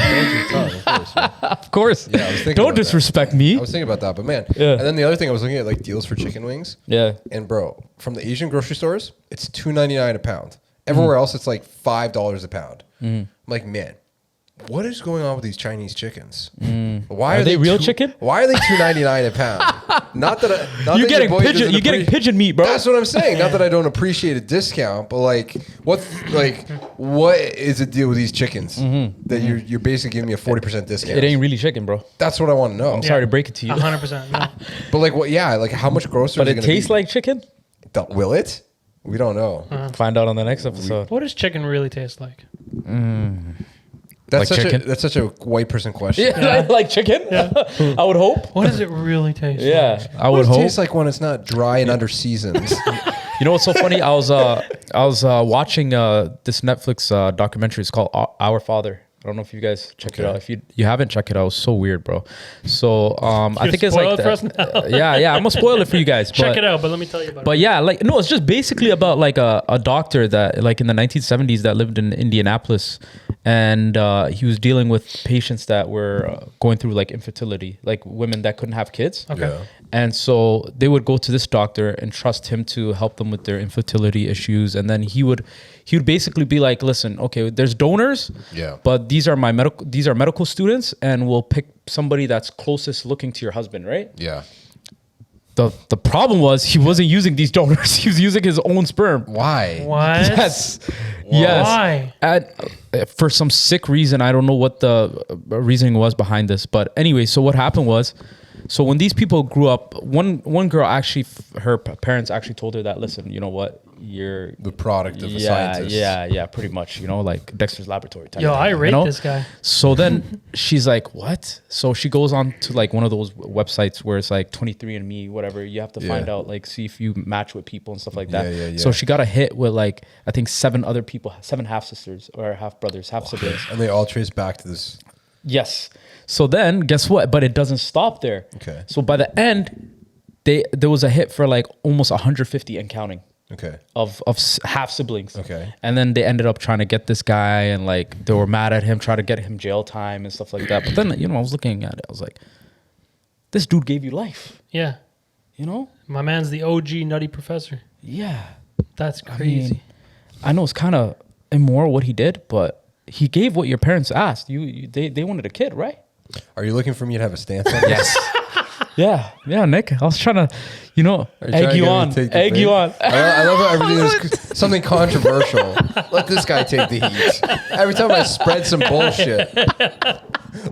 Of course. Yeah, I was thinking. Don't disrespect me. I was thinking about that, but man. Yeah. And then the other thing, I was looking at like deals for chicken wings. Yeah. And bro, from the Asian grocery stores, it's $2.99 a pound. Everywhere else, it's like $5 a pound. I'm like, man, what is going on with these Chinese chickens? Why are they real chicken? Why are they $2.99 a pound? Not that you're getting pigeon meat, bro. That's what I'm saying. Not that I don't appreciate a discount, but what is the deal with these chickens that you're basically giving me a 40% discount? It ain't really chicken, bro. That's what I want to know. I'm sorry to break it to you. 100%. No. But like what? Yeah, like how much grosser? But it tastes like chicken. Will it? We don't know. Find out on the next episode. What does chicken really taste like? That's such a white person question. Yeah. Like chicken? Yeah. I would hope. What does it really taste like? Yeah, I would hope. It tastes like when it's not dry and under seasoned. You know what's so funny? I was watching this Netflix documentary. It's called Our Father. I don't know if you guys check it out. If you haven't checked it out, it's so weird, bro. So I think it's like yeah, I'm gonna spoil it for you guys. Check it out, but let me tell you about it. But yeah, like no, it's just basically about like a doctor that like in the 1970s that lived in Indianapolis, and he was dealing with patients that were going through like infertility, like women that couldn't have kids. Okay. Yeah. And so they would go to this doctor and trust him to help them with their infertility issues, and then he would basically be like, "Listen, okay, there's donors, but these are medical students, and we'll pick somebody that's closest looking to your husband, right?" Yeah. The problem was he wasn't using these donors; he was using his own sperm. Why? What? Yes. Why? For some sick reason, I don't know what the reasoning was behind this, but anyway, so what happened was. So when these people grew up, one girl actually, her parents actually told her that, listen, you know what, you're the product of a scientist. Yeah, pretty much, you know, like Dexter's Laboratory type. Yo, I rate this guy. So then she's like, what? So she goes on to like one of those websites where it's like 23andMe, whatever. You have to find out, like, see if you match with people and stuff like that. Yeah. So she got a hit with like, I think 7 other people, 7 half sisters or half brothers, half siblings. And they all trace back to this. Yes. So then, guess what? But it doesn't stop there. Okay. So by the end, there was a hit for like almost 150 and counting. Okay. Of half siblings. Okay. And then they ended up trying to get this guy, and like they were mad at him, trying to get him jail time and stuff like that. But then, you know, I was looking at it, I was like, this dude gave you life. Yeah. You know? My man's the OG nutty professor. Yeah. That's crazy. I know it's kind of immoral what he did, but he gave what your parents asked. They wanted a kid, right? Are you looking for me to have a stance on this? Yes. Yeah, Nick. I was trying to, egg you on. I love how everything is something controversial. Let this guy take the heat. Every time I spread some bullshit,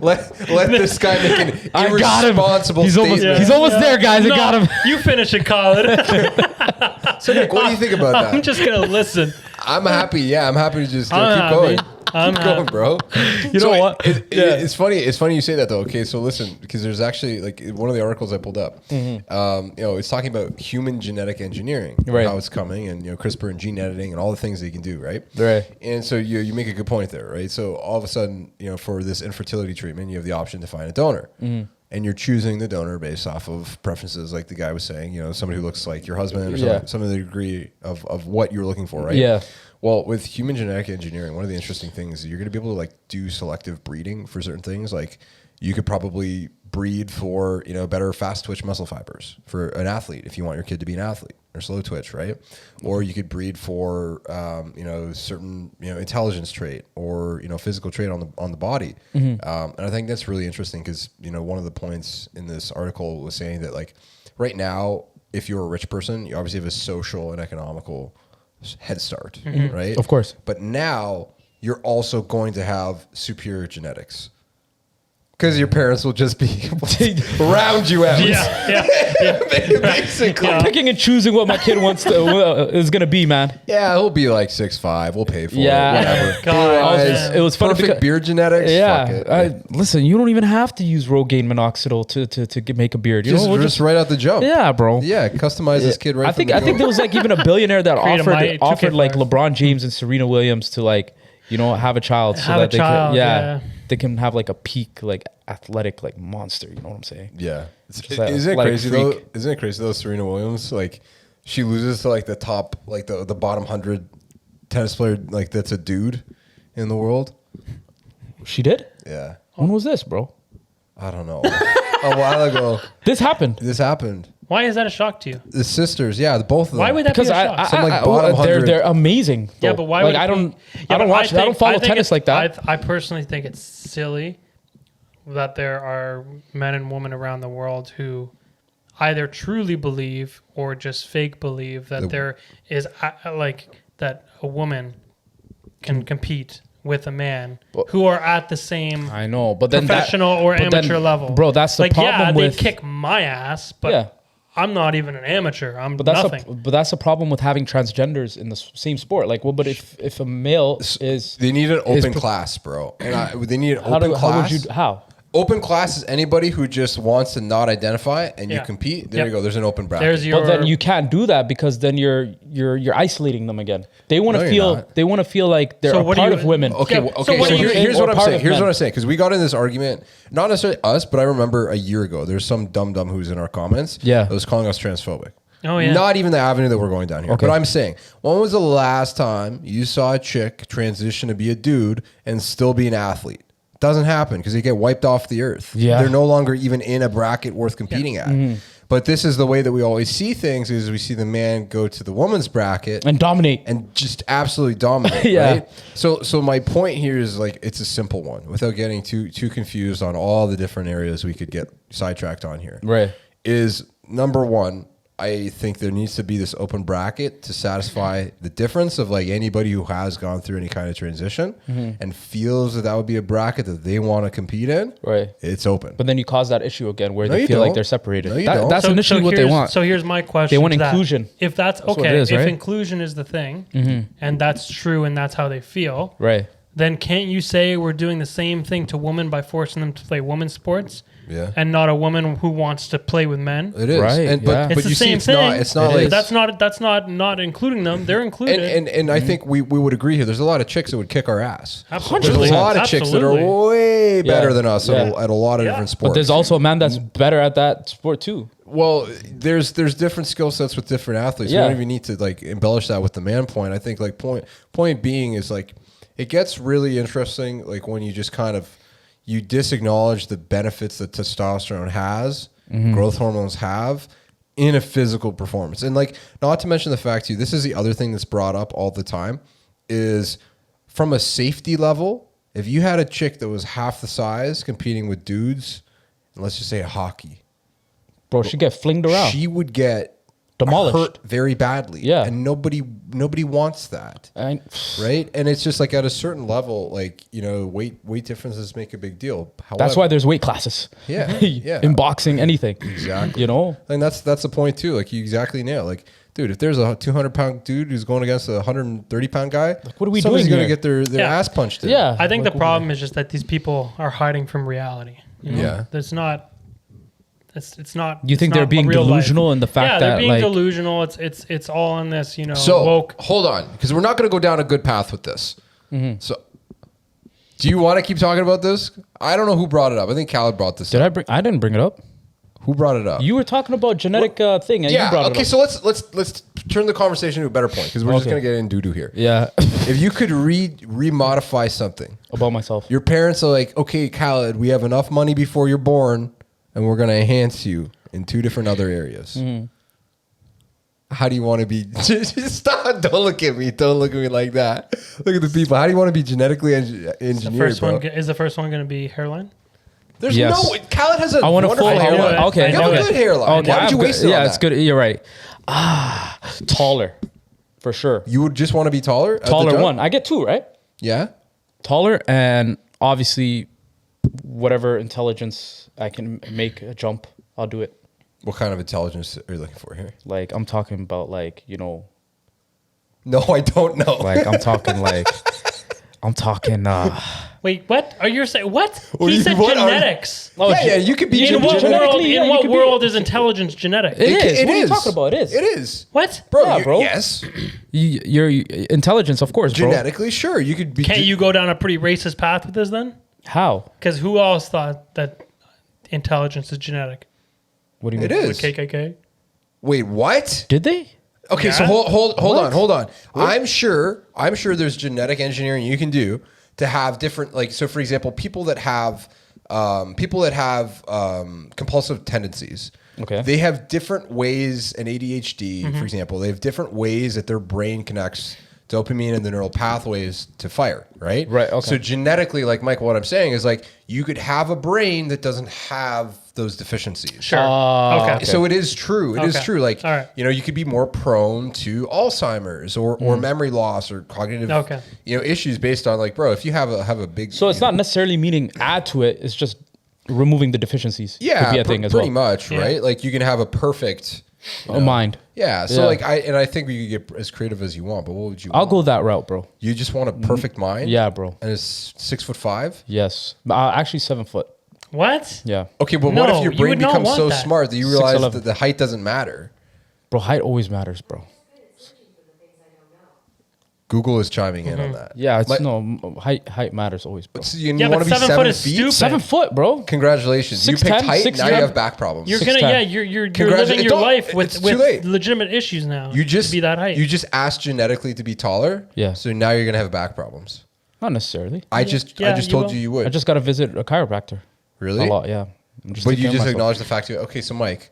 let this guy make an irresponsible statement. He's almost there, guys. I got him. You finish it, Colin. So Nick, what do you think about that? I'm just gonna listen. I'm happy. Yeah, I'm happy to just keep going. Keep going, bro. You know what? It's funny. It's funny you say that though. Okay, so listen, because there's actually like one of the articles I pulled up. It's talking about human genetic engineering, right? How it's coming, and CRISPR and gene editing and all the things that you can do, right? Right. And so you make a good point there, right? So all of a sudden, for this infertility treatment, you have the option to find a donor. And you're choosing the donor based off of preferences, like the guy was saying, somebody who looks like your husband or some of the degree of what you're looking for, right? Yeah. Well, with human genetic engineering, one of the interesting things is you're going to be able to like do selective breeding for certain things. Like you could probably breed for, better fast twitch muscle fibers for an athlete if you want your kid to be an athlete, or slow twitch, right? Or you could breed for, certain, intelligence trait or, physical trait on the body. And I think that's really interesting because, one of the points in this article was saying that like right now, if you're a rich person, you obviously have a social and economical head start, right? Of course. But now you're also going to have superior genetics because your parents will just be around you at least. Yeah. Basically. I'm picking and choosing what my kid wants to is going to be, man. Yeah, he'll be like 6'5". We'll pay for it. Whatever. God, it was funny perfect beard genetics. Yeah. Fuck it. Listen, you don't even have to use Rogaine minoxidil to make a beard. Just right out the jump. Yeah, bro. Yeah, customize this kid right. I think there was like even a billionaire that offered like LeBron James and Serena Williams to like have a child they can have like a peak like athletic like monster. You know what I'm saying? Yeah. Isn't it crazy though? Isn't it crazy though? Serena Williams, like she loses to like the top, like the bottom 100 tennis player, like that's a dude in the world. She did? Yeah. When was this, bro? I don't know. A while ago. This happened. Why is that a shock to you? The sisters, yeah, both of them. Why would that be a shock? Bottom 100. They're amazing. Yeah, but why would I don't follow tennis like that. I personally think it's silly that there are men and women around the world who either truly believe or just fake believe that there is that a woman can compete with a man who are at the same but then professional or amateur level. Bro, that's the problem they kick my ass, but I'm not even an amateur. I'm nothing. But that's the problem with having transgenders in the same sport. Like, but if a male is... They need an open class, bro. And they need an open class. How? Open class is anybody who just wants to not identify and you compete. There you go. There's an open bracket. But then you can't do that because then you're isolating them again. They want to feel. They want to feel like they're a part of women. Okay. So here's what I'm saying. Here's what I'm saying. Because we got in this argument, not necessarily us, but I remember a year ago, there's some dumb who's in our comments. That was calling us transphobic. Oh yeah. Not even the avenue that we're going down here. Okay. But I'm saying, when was the last time you saw a chick transition to be a dude and still be an athlete? Doesn't happen because they get wiped off the earth. Yeah. They're no longer even in a bracket worth competing at. But this is the way that we always see things is we see the man go to the woman's bracket and dominate and just absolutely dominate. Right? So my point here is like, it's a simple one without getting too confused on all the different areas we could get sidetracked on here. Right. Is number one, I think there needs to be this open bracket to satisfy the difference of like anybody who has gone through any kind of transition and feels that would be a bracket that they want to compete in. Right. It's open. But then you cause that issue again where they feel like they're separated. No, you don't. That's initially what they want. So here's my question. They want inclusion. If that's okay, if inclusion is the thing and that's true and that's how they feel, right? Then can't you say we're doing the same thing to women by forcing them to play women's sports? Yeah. And not a woman who wants to play with men. It is. Right. But you see, it's not like that's not including them. They're included. And I think we would agree here. There's a lot of chicks that would kick our ass. Absolutely. There's a lot of chicks that are way better than us at a lot of different sports. But there's also a man that's better at that sport too. Well, there's different skill sets with different athletes. We don't even need to like embellish that with the man point. I think like point being is like it gets really interesting like when you just kind of you disacknowledge the benefits that testosterone has, growth hormones have in a physical performance. And like, not to mention the fact too, this is the other thing that's brought up all the time is from a safety level, if you had a chick that was half the size competing with dudes, and let's just say hockey, Bro, she'd get flinged around. She would get demolished, hurt very badly. Yeah, and nobody wants that, right? And it's just like at a certain level, like weight differences make a big deal. However, that's why there's weight classes. Yeah, in boxing, anything. Exactly. And that's the point too. Like you exactly nail. Like, dude, if there's a 200-pound dude who's going against a 130-pound guy, like, what are we doing? Somebody's going to get their ass punched in. Yeah, I think the problem is just that these people are hiding from reality. Yeah, there's not. It's not. You think they're being delusional in the fact that they're being delusional. It's all in this, So woke. Hold on, because we're not going to go down a good path with this. Mm-hmm. So, do you want to keep talking about this? I don't know who brought it up. I think Khaled brought this. I didn't bring it up. Who brought it up? You were talking about genetic thing, and you brought it up. Okay, so let's turn the conversation to a better point because we're just going to get in doo-doo here. Yeah. If you could remodify something about myself, your parents are like, okay, Khaled, we have enough money before you're born, and we're going to enhance you in 2 different other areas. Mm-hmm. How do you want to be? Stop! Don't look at me. Don't look at me like that. Look at the people. How do you want to be genetically engineered? Is the first one going to be hairline? There's no. Khaled has a wonderful hairline. Okay, you have a good hairline. Okay, why would you waste it on that? It's good. You're right. Taller, for sure. You would just want to be taller. Taller one. I get 2, right? Yeah. Taller and obviously, whatever intelligence I can make a jump, I'll do it. What kind of intelligence are you looking for here? Like I'm talking about, No, I don't know. Like I'm talking Wait, what are you saying? What? He said genetics. You could be in what world is intelligence genetic? It is. What are you talking about? It is. What? Bro, yes. Your intelligence, of course, bro. Genetically, sure. You could be. Can't you go down a pretty racist path with this then? How? Because who else thought that intelligence is genetic? What do you mean? It is. The KKK? Wait, what? Did they? Okay, so hold on. What? I'm sure there's genetic engineering you can do to have different, so for example, people that have compulsive tendencies. Okay. They have different ways, and ADHD, for example, they have different ways that their brain connects dopamine and the neural pathways to fire, right? Right, okay. So genetically, like Michael, what I'm saying is you could have a brain that doesn't have those deficiencies. Sure. Okay. So it is true. It is true. Like, right. You could be more prone to Alzheimer's or memory loss or cognitive, issues based on bro, if you have a big. So it's not necessarily meaning add to it. It's just removing the deficiencies. Yeah, could be a thing as pretty much, right? Like you can have a perfect mind. Yeah. So I think we could get as creative as you want, but what would you want? I'll go that route, bro. You just want a perfect mind? Yeah, bro. And it's 6'5"? Yes. Actually 7 foot. What? Yeah. Okay, but what if your brain becomes so smart that you realize that the height doesn't matter? Bro, height always matters, bro. Google is chiming in on that. Yeah, height matters always, bro. You want to be 7 feet? Stupid. 7 foot, bro. Congratulations. 6'10", you picked height, now you have back problems. You're living your life with legitimate issues now. You just to be that height. You just asked genetically to be taller. Yeah. So now you're gonna have back problems. Not necessarily. I just told you would. I just got to visit a chiropractor. Really? A lot, yeah. But you just acknowledge the fact. Okay, so Mike.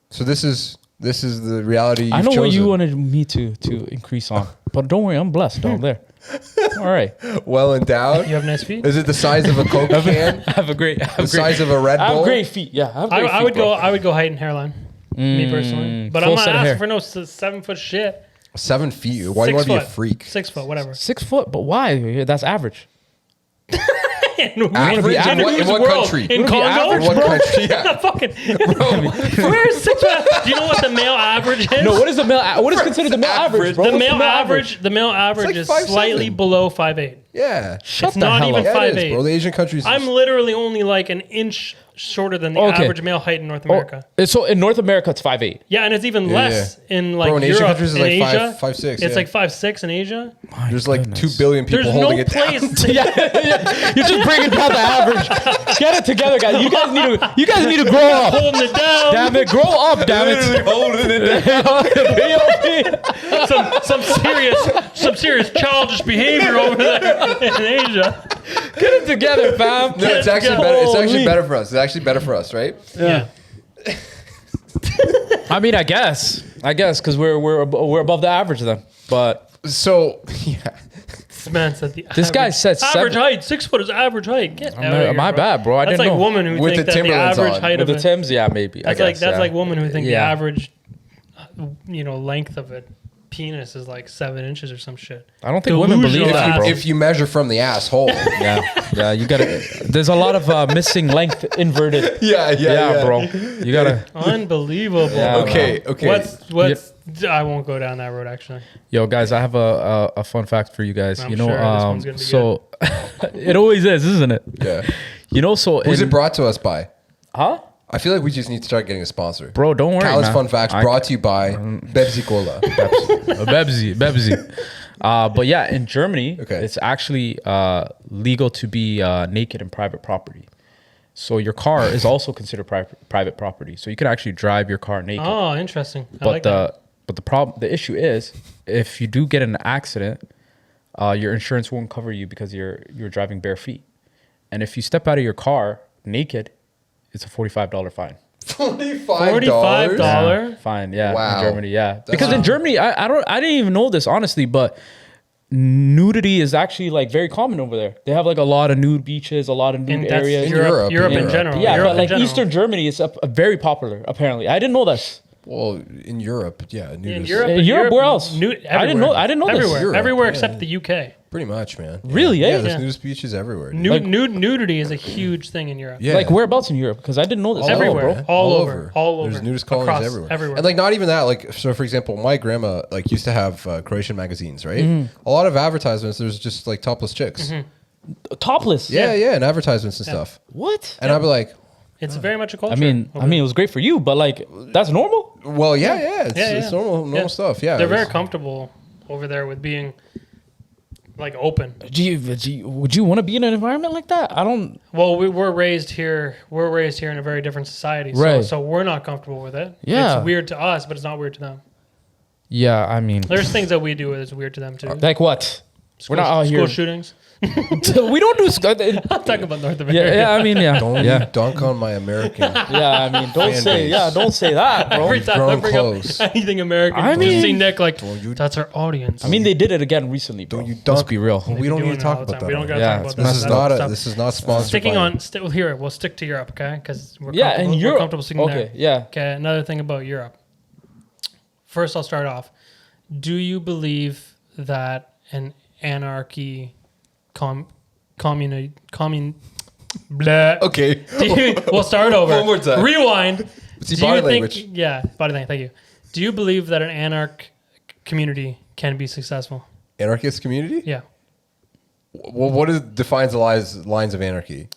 So this is the reality you've chosen. I know what you wanted me to increase on, but don't worry, I'm blessed down there. All right. Well endowed. You have nice feet. Is it the size of a Coke can? Size of a Red Bull. I have great feet. Yeah, I would go height and hairline. Me personally, but I'm not asking for no 7 foot shit. 7 feet. Why do you want to be a freak? 6 foot, whatever. 6 foot, but why? That's average. Average? In what country? In Congo? In what country? Yeah. Where's 6 foot? Do you know what the male average is? No, what is the male? What is considered the male average, bro? The male average is slightly below 5'8". Yeah. It's not even 5'8". Bro, the Asian countries. I'm literally only like an inch shorter than the average male height in North America. So in North America, it's 5'8". Yeah, and it's even less in Bro, in Europe. Asian countries, it's in like Asia, 5'6". It's like 5'6" in Asia. There's like 2 billion people holding it down. You're just bringing down the average. Get it together, guys. You guys need to grow up. Holding it down. Damn it, grow up, damn it. Holding it down. some serious childish behavior over there in Asia. Get it together, fam. No, it's actually better. It's actually better for us. It's actually better for us, right? Yeah. I mean, I guess, because we're above the average then. But so yeah. This man said the This guy said average height. 6 foot is average height. Get out of here, my bro. bad, bro. I That's didn't like know. women who With think the that the Timberlands average on. height With of the it. Timbs, yeah, maybe. That's like women who think the Yeah. average, length of it. Penis is like 7 inches or some shit. I don't think women believe Delusional that, bro. If you measure from the asshole. Yeah, you gotta. There's a lot of missing length inverted. Yeah, bro. You gotta. Unbelievable. Yeah, Okay. What's I won't go down that road actually. Yo, guys, I have a fun fact for you guys. I'm sure this one's gonna be so it always is, isn't it? Yeah. So Who's it brought to us by? Huh? I feel like we just need to start getting a sponsor. Bro, don't worry, Callous man. Fun Facts brought to you by Bebzi Cola. Bebzi. But yeah, in Germany, Okay. it's actually legal to be naked in private property. So your car is also considered private property. So you can actually drive your car naked. Oh, interesting. But the issue is, if you do get in an accident, your insurance won't cover you because you're driving bare feet. And if you step out of your car naked, it's a $45 fine. $45? Yeah, fine, yeah. Wow. In Germany, yeah. That's because in Germany, I didn't even know this honestly, but nudity is actually like very common over there. They have like a lot of nude beaches, a lot of nude areas. in Europe in general. Yeah, Europe but like in general. Eastern Germany is very popular. Apparently, I didn't know this. Well, in Europe, yeah. In nudist. Europe, In Europe, where else? Everywhere. I didn't know this. Everywhere, Europe, everywhere yeah. except the UK. Pretty much, man. Really, Yeah, eh? there's Yeah. nudist beaches everywhere. dude. Nudity is a huge thing in Europe. Yeah. Like whereabouts in Europe? Because I didn't know this. All Everywhere. bro. man. All over. There's nudist colonies Across everywhere. everywhere. And like not even that. Like so, for example, my grandma like used to have Croatian magazines, right? A lot of advertisements. There's just like topless chicks. Topless. Yeah, and advertisements and stuff. What? And I'd be like, It's very much a culture. I mean, it was great for you, but like, that's normal. well, yeah. It's normal stuff. Yeah, They're it was- very comfortable over there with being like open. Would you want to be in an environment like that? I don't. Well, we're raised here. We're raised here in a very different society, so, Right. so we're not comfortable with it. Yeah. It's weird to us, but it's not weird to them. Yeah, I mean, There's things that we do that's weird to them too. like what? We're not out School here. shootings. We don't do. I'm talking about North America. Yeah, I mean, yeah, Don't yeah, you dunk on my American. yeah. I mean, don't Fan say, base. yeah, don't say that, bro. Every time I grown bring close. up anything American, I you mean- see Nick like, you- that's our audience. I mean, they did it again recently, bro. Don't you Let's dunk? be real. We don't doing need to it all talk the about time. that. We don't gotta Yeah, talk about that. This is That's not stuff. this is not sponsored. Sticking by on, here, we'll stick to Europe, okay? Because we're Yeah, comfortable, and Europe. we're comfortable sticking Okay, there. yeah. Okay, another thing about Europe. First, I'll start off. Do you believe that an anarchy, blah. Okay. We'll start over. One more time. Rewind. See, Do body you think? language. Yeah, body language. Thank you. Do you believe that an anarch community can be successful? Anarchist community? Yeah. Well, what defines the lines of anarchy?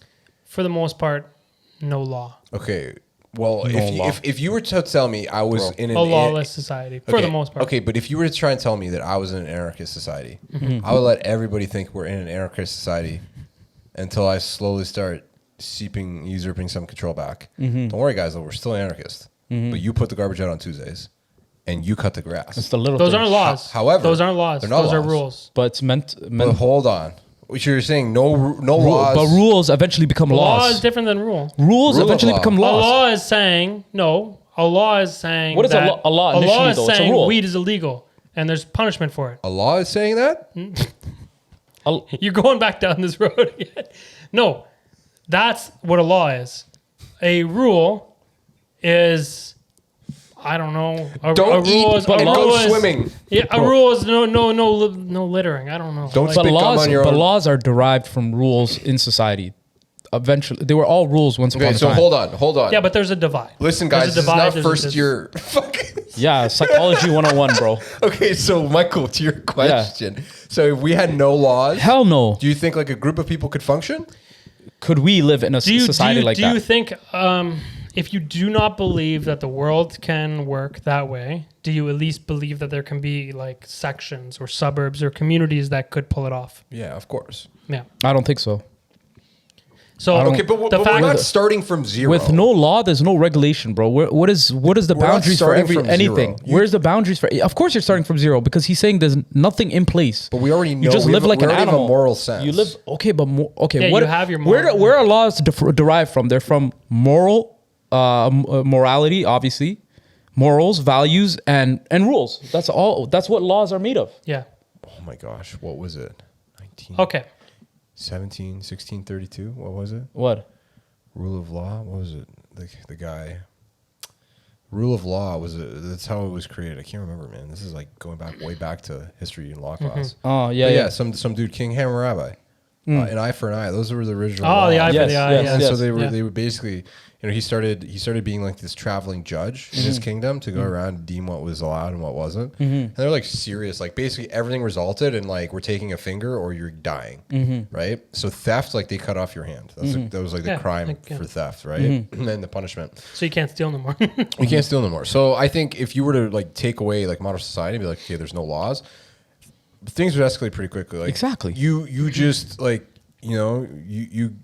For the most part, no law. Okay. Well, law. if you were to tell me I was in A lawless society, for the most part. Okay, but if you were to try and tell me that I was in an anarchist society, I would let everybody think we're in an anarchist society until I slowly start usurping some control back. Don't worry, guys, though, we're still anarchists. But you put the garbage out on Tuesdays, and you cut the grass. It's the little. Those things. aren't laws. However, those aren't laws. they're not Those are laws. rules. But it's meant. But hold on. What you're saying, no laws. But rules eventually become Law laws. is different than rule. Rules Rule of eventually law. become A laws. law is saying no. A law is saying What is a that law- a law initially, is though? It's a saying rule. weed is illegal and there's punishment for it. A law is saying that? You're going back down this road again. No, that's what a law is. A rule is, I don't know. A Don't rule eat is, and a go rule is, swimming. Yeah, a rule is no littering. I don't know. Don't Like, spit gum laws, on your but own. laws are derived from rules in society. Eventually, they were all rules once upon Okay, a so time. hold on. yeah, but there's a divide. Listen, There's guys, a this is divide, not there's a- first there's- year. Fucking. Yeah, psychology 101, bro. Okay, so Michael, to your question. So if we had no laws, Hell no. do you think like a group of people could function? Could we live in a Do you society like do that? you think if you do not believe that the world can work that way, do you at least believe that there can be like sections or suburbs or communities that could pull it off? Yeah, of course. Yeah. I don't think so. So Okay, but we're not starting from zero. With no law, there's no regulation, bro. What is the We're not boundaries for starting from anything? zero. Where's the boundaries for? Of course, you're starting from zero because he's saying there's nothing in place. But we already know You just we live have- like we an already have a animal. moral sense. You live okay, but okay. Yeah, what you have your where moral- where are laws derived from? They're from moral, morality, obviously, morals, values, and rules. That's all. That's what laws are made of. yeah. Oh my gosh, what was it? I Okay. 1632. What was it? What? Rule of law. What was it? The guy. Rule of law that's how it was created. I can't remember, man. This is like going way back to history and law class. Oh yeah. Some dude, King Hammurabi, an eye for an eye. Those were the original. Oh, laws. the eye for the eye. And so they were basically, he started being like this traveling judge in his kingdom to go around and deem what was allowed and what wasn't. And they're like serious, like basically everything resulted in like we're taking a finger or you're dying, right? So theft, like they cut off your hand. That was like the crime for theft, right? And then the punishment. So you can't steal no more. You can't steal no more. So I think if you were to like take away like modern society and be like, okay, there's no laws, things would escalate pretty quickly. Like exactly. You just like, you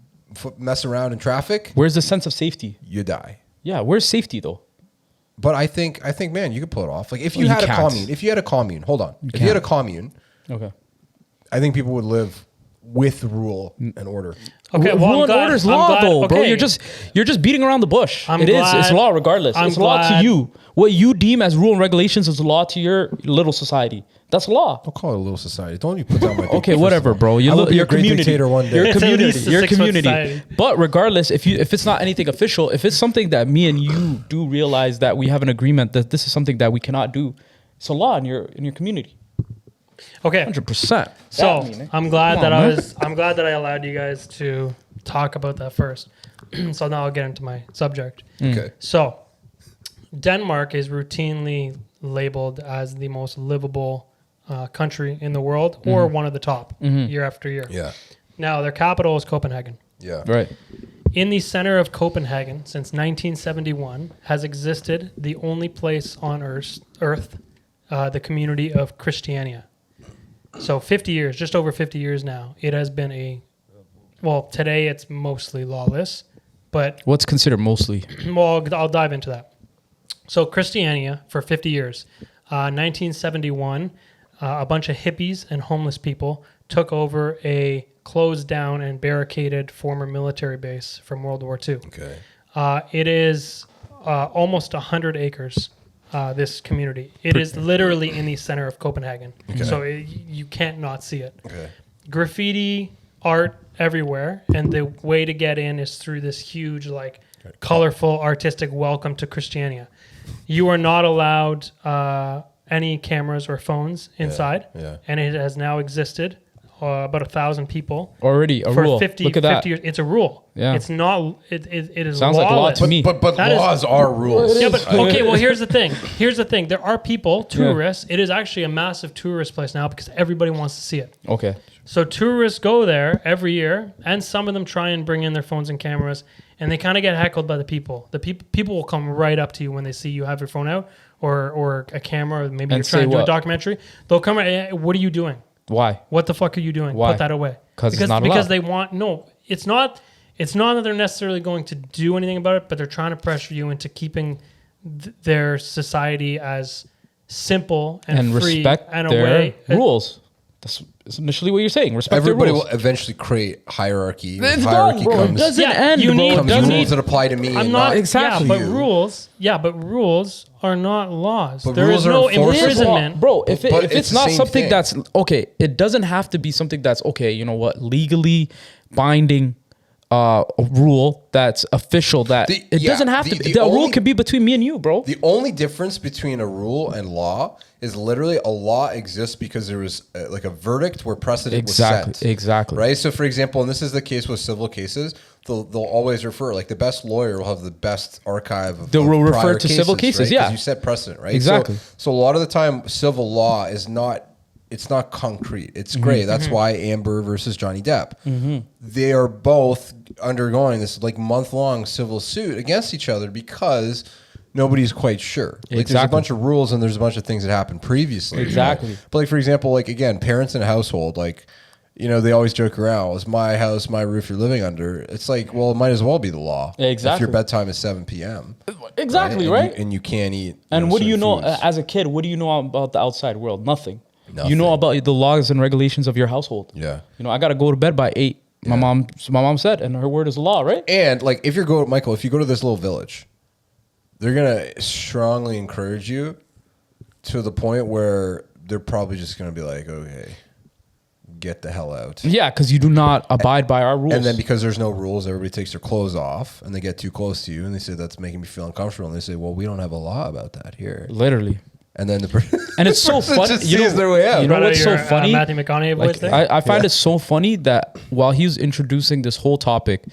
mess around in traffic. Where's the sense of safety? You die. Yeah, where's safety though? But I think, man, you could pull it off. Like if you had a commune, hold on. If you had a commune, okay, I think people would live with rule and order. Okay, rule and order is law, though, bro. You're just beating around the bush. It's law regardless. It's law to you. What you deem as rule and regulations is law to your little society. That's law. Don't call it a little society. Don't you put down my okay, whatever, bro. Your community. One day. Your community. Your community. But regardless, if it's not anything official, if it's something that me and you do realize that we have an agreement that this is something that we cannot do, it's a law in your community. Okay, 100%. So I'm glad that I allowed you guys to talk about that first. So now I'll get into my subject. Okay. So Denmark is routinely labeled as the most livable country in the world, or one of the top year after year. Yeah. Now their capital is Copenhagen. Yeah. Right. In the center of Copenhagen, since 1971, has existed the only place on Earth, the community of Christiania. So 50 years, just over 50 years now, it has been today it's mostly lawless, but... What's considered mostly? Well, I'll dive into that. So Christiania, for 50 years, 1971, a bunch of hippies and homeless people took over a closed down and barricaded former military base from World War II. Okay. It is almost 100 acres. This community. It is literally in the center of Copenhagen. Okay. So you can't not see it. Okay. Graffiti, art everywhere. And the way to get in is through this huge, colorful, artistic welcome to Christiania. You are not allowed any cameras or phones inside. Yeah. And it has now existed. About 1,000 people already a for rule. 50, Look at 50 that. years. It's a rule. Yeah. It's not. It is. Sounds like law to me. But laws are rules. Yeah, but okay. Well, here's the thing. There are people, tourists. Yeah. It is actually a massive tourist place now because everybody wants to see it. Okay. So tourists go there every year, and some of them try and bring in their phones and cameras, and they kind of get heckled by the people. The people will come right up to you when they see you have your phone out or a camera, or maybe you're trying to do a documentary. They'll come right. Hey, what are you doing? Why? What the fuck are you doing? Why? Put that away. Because it's not because allowed. they want it's not that they're necessarily going to do anything about it, but they're trying to pressure you into keeping their society as simple and free respect and their away rules. That's initially what you're saying. Respect Everybody their rules. will eventually create hierarchy. It's hierarchy done, bro. comes. It doesn't end. You need rules that apply to me. I'm not exactly. Yeah, but rules. Yeah, but rules are not laws. But there rules is are no enforceable. imprisonment, Bro, if it's not something thing. that's okay, it doesn't have to be something that's okay. You know what? Legally binding a rule that's official. That it doesn't have to be. The rule could be between me and you, bro. The only difference between a rule and law is literally a law exists because there was a verdict where precedent was set. Exactly. Right. So, for example, and this is the case with civil cases, they'll always refer the best lawyer will have the best archive of. They'll refer prior to civil cases, right? yeah. You set precedent, right? Exactly. So a lot of the time, civil law is not. It's not concrete. It's gray. That's why Amber versus Johnny Depp. They are both undergoing this month-long civil suit against each other because nobody's quite sure. There's a bunch of rules and there's a bunch of things that happened previously. Exactly. Right? But for example, again, parents in a household, they always joke around, it's my house, my roof you're living under. It's it might as well be the law. Exactly. If your bedtime is 7 p.m. Exactly, right? And you can't eat. And what do you know, foods. as a kid, what do you know about the outside world? Nothing. Nothing. You know about the laws and regulations of your household. Yeah. I got to go to bed by 8. My mom said, and her word is law, right? And if you go to this little village, they're going to strongly encourage you to the point where they're probably just going to be like, okay, get the hell out. Yeah, because you do not abide by our rules. And then because there's no rules, everybody takes their clothes off and they get too close to you and they say, that's making me feel uncomfortable. And they say, well, we don't have a law about that here. Literally. And then the person and it's so funny. just sees their way out. You know what's so funny? Matthew McConaughey voice thing? I find it so funny that while he was introducing this whole topic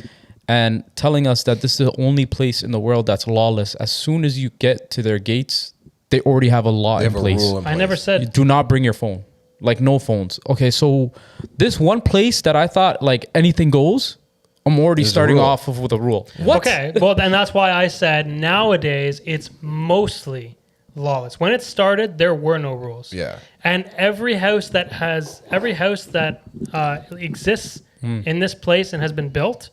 and telling us that this is the only place in the world that's lawless, as soon as you get to their gates, they already have a law in place. I never said. You do not bring your phone. Like, no phones. Okay, so this one place that I thought, like, anything goes, I'm already starting off with a rule. What? Okay, well, and that's why I said nowadays it's mostly lawless. When it started, there were no rules. Yeah. And every house that exists in this place and has been built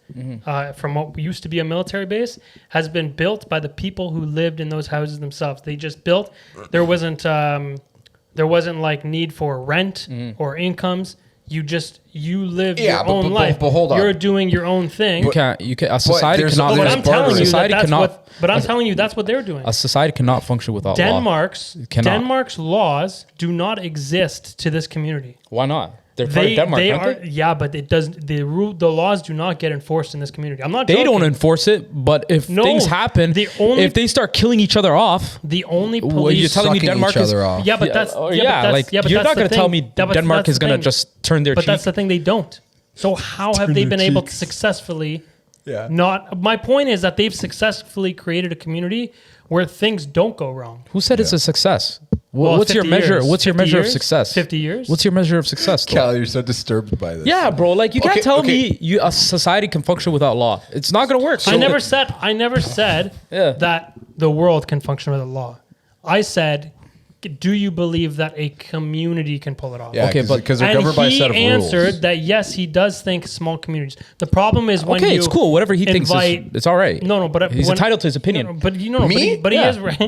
from what used to be a military base has been built by the people who lived in those houses themselves. They just built. There wasn't like need for rent or incomes. You live your own life. But hold on. You're doing your own thing. You can't. A society cannot. But I'm telling you society cannot. But I'm telling you that's what they're doing. A society cannot function without law. Denmark's laws do not exist to this community. Why not? They're part of Denmark, aren't they? Yeah, but it does. The laws do not get enforced in this community. I'm not. They don't enforce it, but if things happen, if they start killing each other off, the only police you're telling me Denmark is off. Yeah, but that's you're not going to tell me Denmark is going to just turn their cheek. But that's the thing, they don't. So how have they been able to successfully? Not. My point is that they've successfully created a community where things don't go wrong. Who said it's a success? What's your measure? Years. What's your measure of success? 50 years. What's your measure of success? Cal, you're so disturbed by this. Yeah, bro. Like you can't tell me a society can function without law. It's not gonna work. So I never said that the world can function without law. I said, do you believe that a community can pull it off? Yeah, okay, but because they're governed by a set of rules. And he answered that yes, he does think small communities. The problem is when it's cool. Whatever he thinks, it's all right. No, but he's entitled to his opinion. But you know, me? But he is right.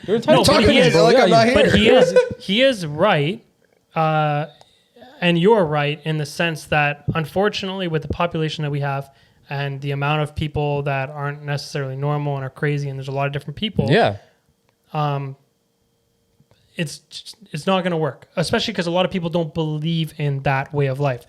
You're entitled to your opinion. I'm not here. But he is right, and you're right in the sense that unfortunately, with the population that we have and the amount of people that aren't necessarily normal and are crazy, and there's a lot of different people. Yeah. It's not going to work, especially because a lot of people don't believe in that way of life.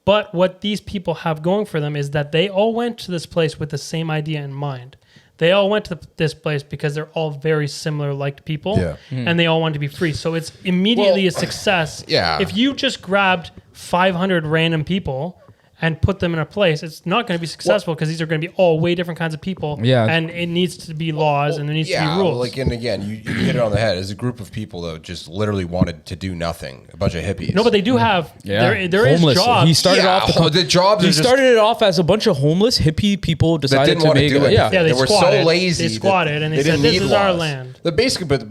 But what these people have going for them is that they all went to this place with the same idea in mind. They all went to this place because they're all very similar liked people, and they all want to be free. So it's immediately a success. Yeah. If you just grabbed 500 random people and put them in a place, it's not going to be successful because these are going to be all way different kinds of people. Yeah. And it needs to be laws and there needs to be rules. And again, you hit it on the head. As a group of people that just literally wanted to do nothing, a bunch of hippies. No, but they do have, there homeless. is jobs. He started the jobs. He started it off as a bunch of homeless hippie people decided to make it. Yeah, they were so lazy. They squatted and they said, this is our land. But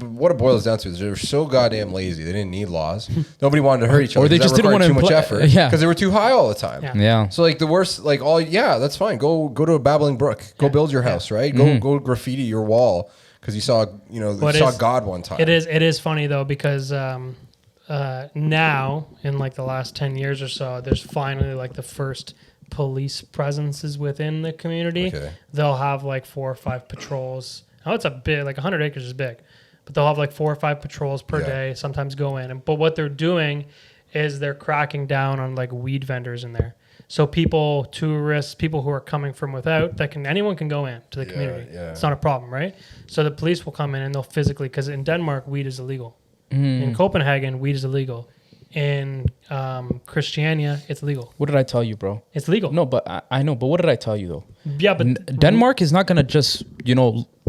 what it boils down to is they were so goddamn lazy. They didn't need laws. Nobody wanted to hurt each other. Or they just didn't want to too much effort. Yeah. Because they were too high all the time. Yeah. So like the worst, that's fine. Go to a babbling brook. Go build your house, right? Go graffiti your wall because you saw God one time. It is funny though because now in like the last 10 years or so, there's finally like the first police presences within the community. Okay. They'll have like 4 or 5 patrols. Oh, it's a big, like 100 acres is big, but they'll have like 4 or 5 patrols per day. Sometimes go in, but what they're doing is they're cracking down on like weed vendors in there. So people, tourists, people who are coming from without, anyone can go in to the community. Yeah. It's not a problem, right? So the police will come in and they'll physically, because in Denmark, weed is illegal. In Copenhagen, weed is illegal. In Christiania, it's legal. What did I tell you, bro? It's legal. No, but I know. But what did I tell you, though? Yeah, but Denmark is not going to just,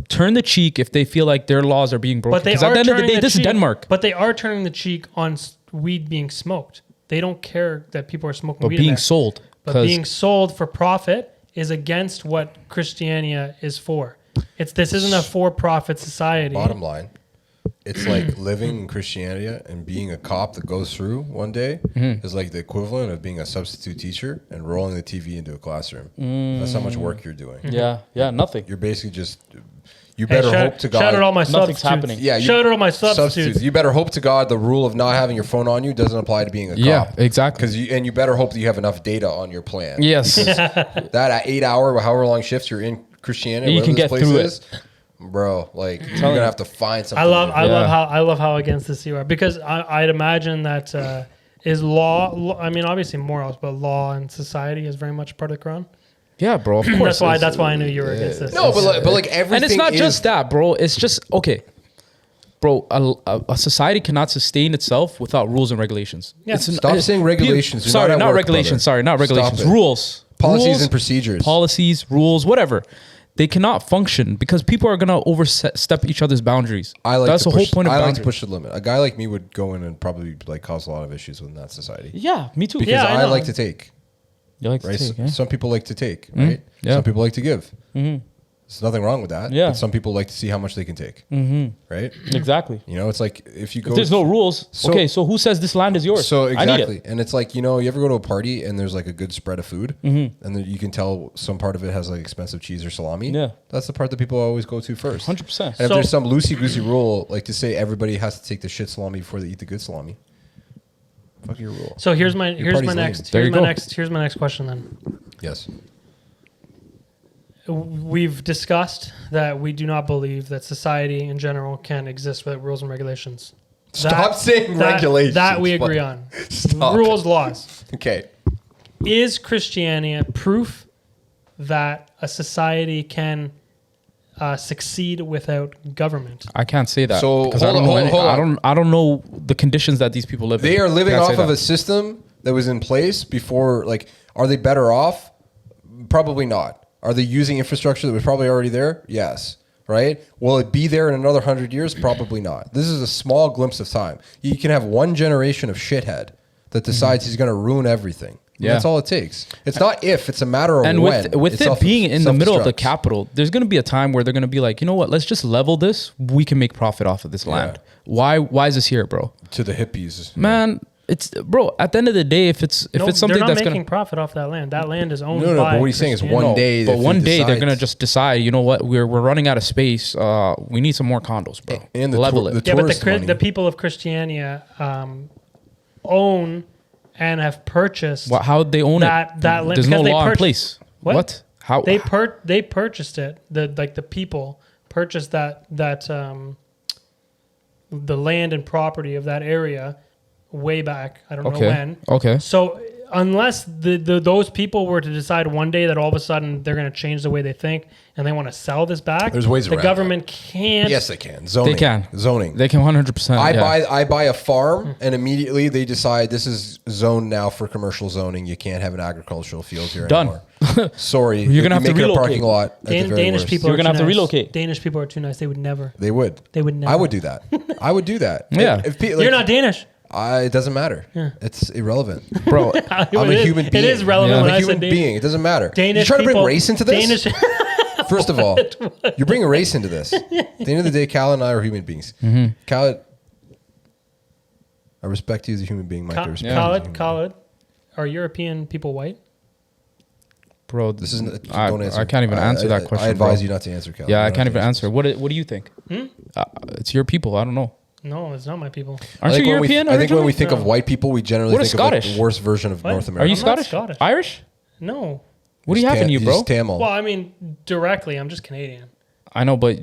turn the cheek if they feel like their laws are being broken. But they are at the end of the day, this is Denmark. But they are turning the cheek on weed being smoked. They don't care that people are smoking weed. But being sold. But being sold for profit is against what Christiania is for. This isn't a for-profit society. Bottom line, it's like living in Christiania and being a cop that goes through one day is like the equivalent of being a substitute teacher and rolling the TV into a classroom. That's how much work you're doing. Yeah, nothing. You're basically just... You better hope to God. Shout out all my nothing's substitutes. happening. Yeah, shout out all my substitutes. You better hope to God the rule of not having your phone on you doesn't apply to being a cop. Yeah, exactly. And you better hope that you have enough data on your plan. Yes. That 8-hour, however long shifts you're in Christianity, you can get through it. Bro, like you're gonna have to find something. I love how against this you are because I'd imagine that Is law? I mean, obviously morals, but law and society is very much part of the Quran. Yeah, bro. Of course. That's why I knew you were against this. No, but like everything. And it's not just that, bro. It's just okay, bro. A society cannot sustain itself without rules and regulations. Yeah. Stop saying regulations. Sorry, not regulations. Sorry, not regulations. Rules, policies, and procedures. Policies, rules, whatever. They cannot function because people are gonna overstep each other's boundaries. That's the whole point of boundaries. I like to push the limit. A guy like me would go in and probably like cause a lot of issues within that society. Yeah, me too. Because I like to take. You like right? to take, Some people like to take, right? Yeah. Some people like to give. Mm-hmm. There's nothing wrong with that. Yeah. But some people like to see how much they can take, right? Exactly. You know, it's like if you go. If there's no rules. So who says this land is yours? So exactly, I need it. and it's like, you know, you ever go to a party and there's like a good spread of food, and then you can tell some part of it has like expensive cheese or salami. Yeah, that's the part that people always go to first. 100%. And if there's some loosey goosey rule, like to say everybody has to take the shit salami before they eat the good salami. Fuck your rule. So here's my next question then. Yes. We've discussed that we do not believe that society in general can exist without rules and regulations. Stop saying regulations. That we agree on. Stop. Rules, laws. Okay. Is Christianity proof that a society can succeed without government? I can't say that. So because I don't know the conditions that these people live in. They are living off of a system that was in place before. Like, are they better off? Probably not. Are they using infrastructure that was probably already there? Yes. Right? Will it be there in another 100 years? Probably not. This is a small glimpse of time. You can have one generation of shithead that decides he's going to ruin everything. Yeah. That's all it takes. It's not if, it's a matter of when. And with it being in the middle of the capital, there's going to be a time where they're going to be like, you know what, let's just level this. We can make profit off of this land. Why is this here, bro? To the hippies. Man, it's, bro, at the end of the day, if it's something that's making profit off that land. That land is owned by... No, but what he's saying is one day... But one day they're going to just decide, you know what, we're running out of space. We need some more condos, bro. And level it. Yeah, but the people of Christiania own and have purchased... How they own that land. There's no law in place. What? How? They purchased it. The people purchased that the land and property of that area way back. I don't know when. Okay. So unless those people were to decide one day that all of a sudden they're going to change the way they think and they want to sell this back, there's ways around the government can't. Yes, they can. Zoning. They can. Zoning. They can 100%. I buy a farm and immediately they decide this is zoned now for commercial zoning. You can't have an agricultural field here anymore. Sorry, you're gonna have to relocate. A parking lot. Danish people. You're gonna have to relocate. Danish people are too nice. They would never. They would. never. I would do that. I would do that. Yeah. You're not Danish. It doesn't matter. Yeah. It's irrelevant, bro. I'm a human being. It is relevant. I'm a human being. It doesn't matter. Danish you trying to bring people, race into this? First of all, you're bringing race into this. At the end of the day, Cal and I are human beings. Cal, I respect you as a human being, Mike. Khaled, are European people white? Bro, this isn't. Don't answer. I can't even answer that question. I advise you not to answer, Cal. Yeah, I can't even answer. What do you think? It's your people. I don't know. No, it's not my people. Aren't you European? I think when we think of white people, we generally think Scottish? of like the worst version of North America. Are you Scottish? Irish? No. What do you have in you, bro? He's Tamil. Well, I mean, directly, I'm just Canadian. I know, but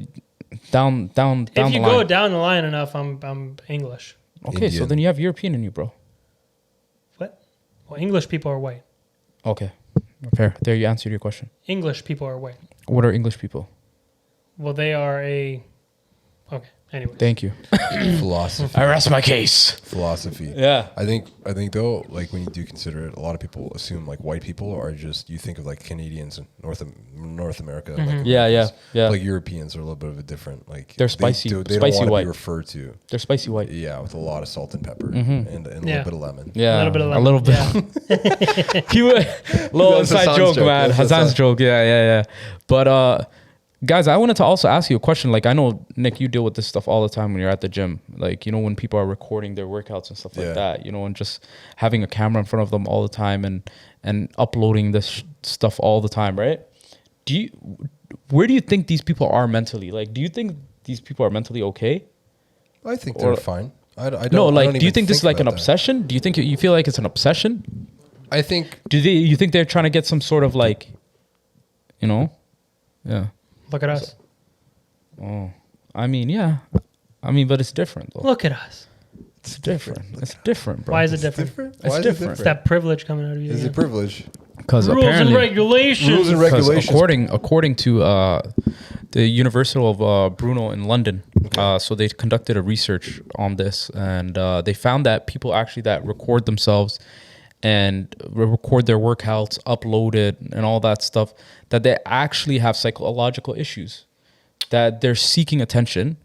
down the line. If you go down the line enough, I'm English. Okay, Indian. So then you have European in you, bro. What? Well, English people are white. Okay, fair. There, you answered your question. English people are white. What are English people? Well, they are okay. Anyway. Thank you. Philosophy. I rest my case. Philosophy. Yeah. I think though, like when you do consider it, a lot of people assume like white people are just, you think of like Canadians and North America. Like yeah. Like Europeans are a little bit of a different, like they're spicy. They spicy don't want white. To be referred to. They're spicy white. Yeah, with a lot of salt and pepper and a little bit of lemon. Yeah, a little bit of lemon. A little bit. Little inside joke, man. Hassan's joke. Yeah. But guys, I wanted to also ask you a question. Like, I know, Nick, you deal with this stuff all the time when you're at the gym. Like, you know, when people are recording their workouts and stuff like that, you know, and just having a camera in front of them all the time and uploading this stuff all the time, right? Where do you think these people are mentally? Like, do you think these people are mentally okay? I think they're fine. I don't. No, like, I don't do you think this is like an that. obsession? Do you think you feel like it's an obsession? I think. You think they're trying to get some sort of like, you know, yeah. Look at us. Oh, I mean, yeah. I mean, but it's different though. Look at us. It's different. It's different, bro. Why is it different? It's different. It's that privilege coming out of you. Is it privilege? Because rules and regulations. Rules and regulations. According to the University of Brno in London, so they conducted a research on this, and they found that people actually that record themselves and record their workouts, upload it, and all that stuff, that they actually have psychological issues, that they're seeking attention,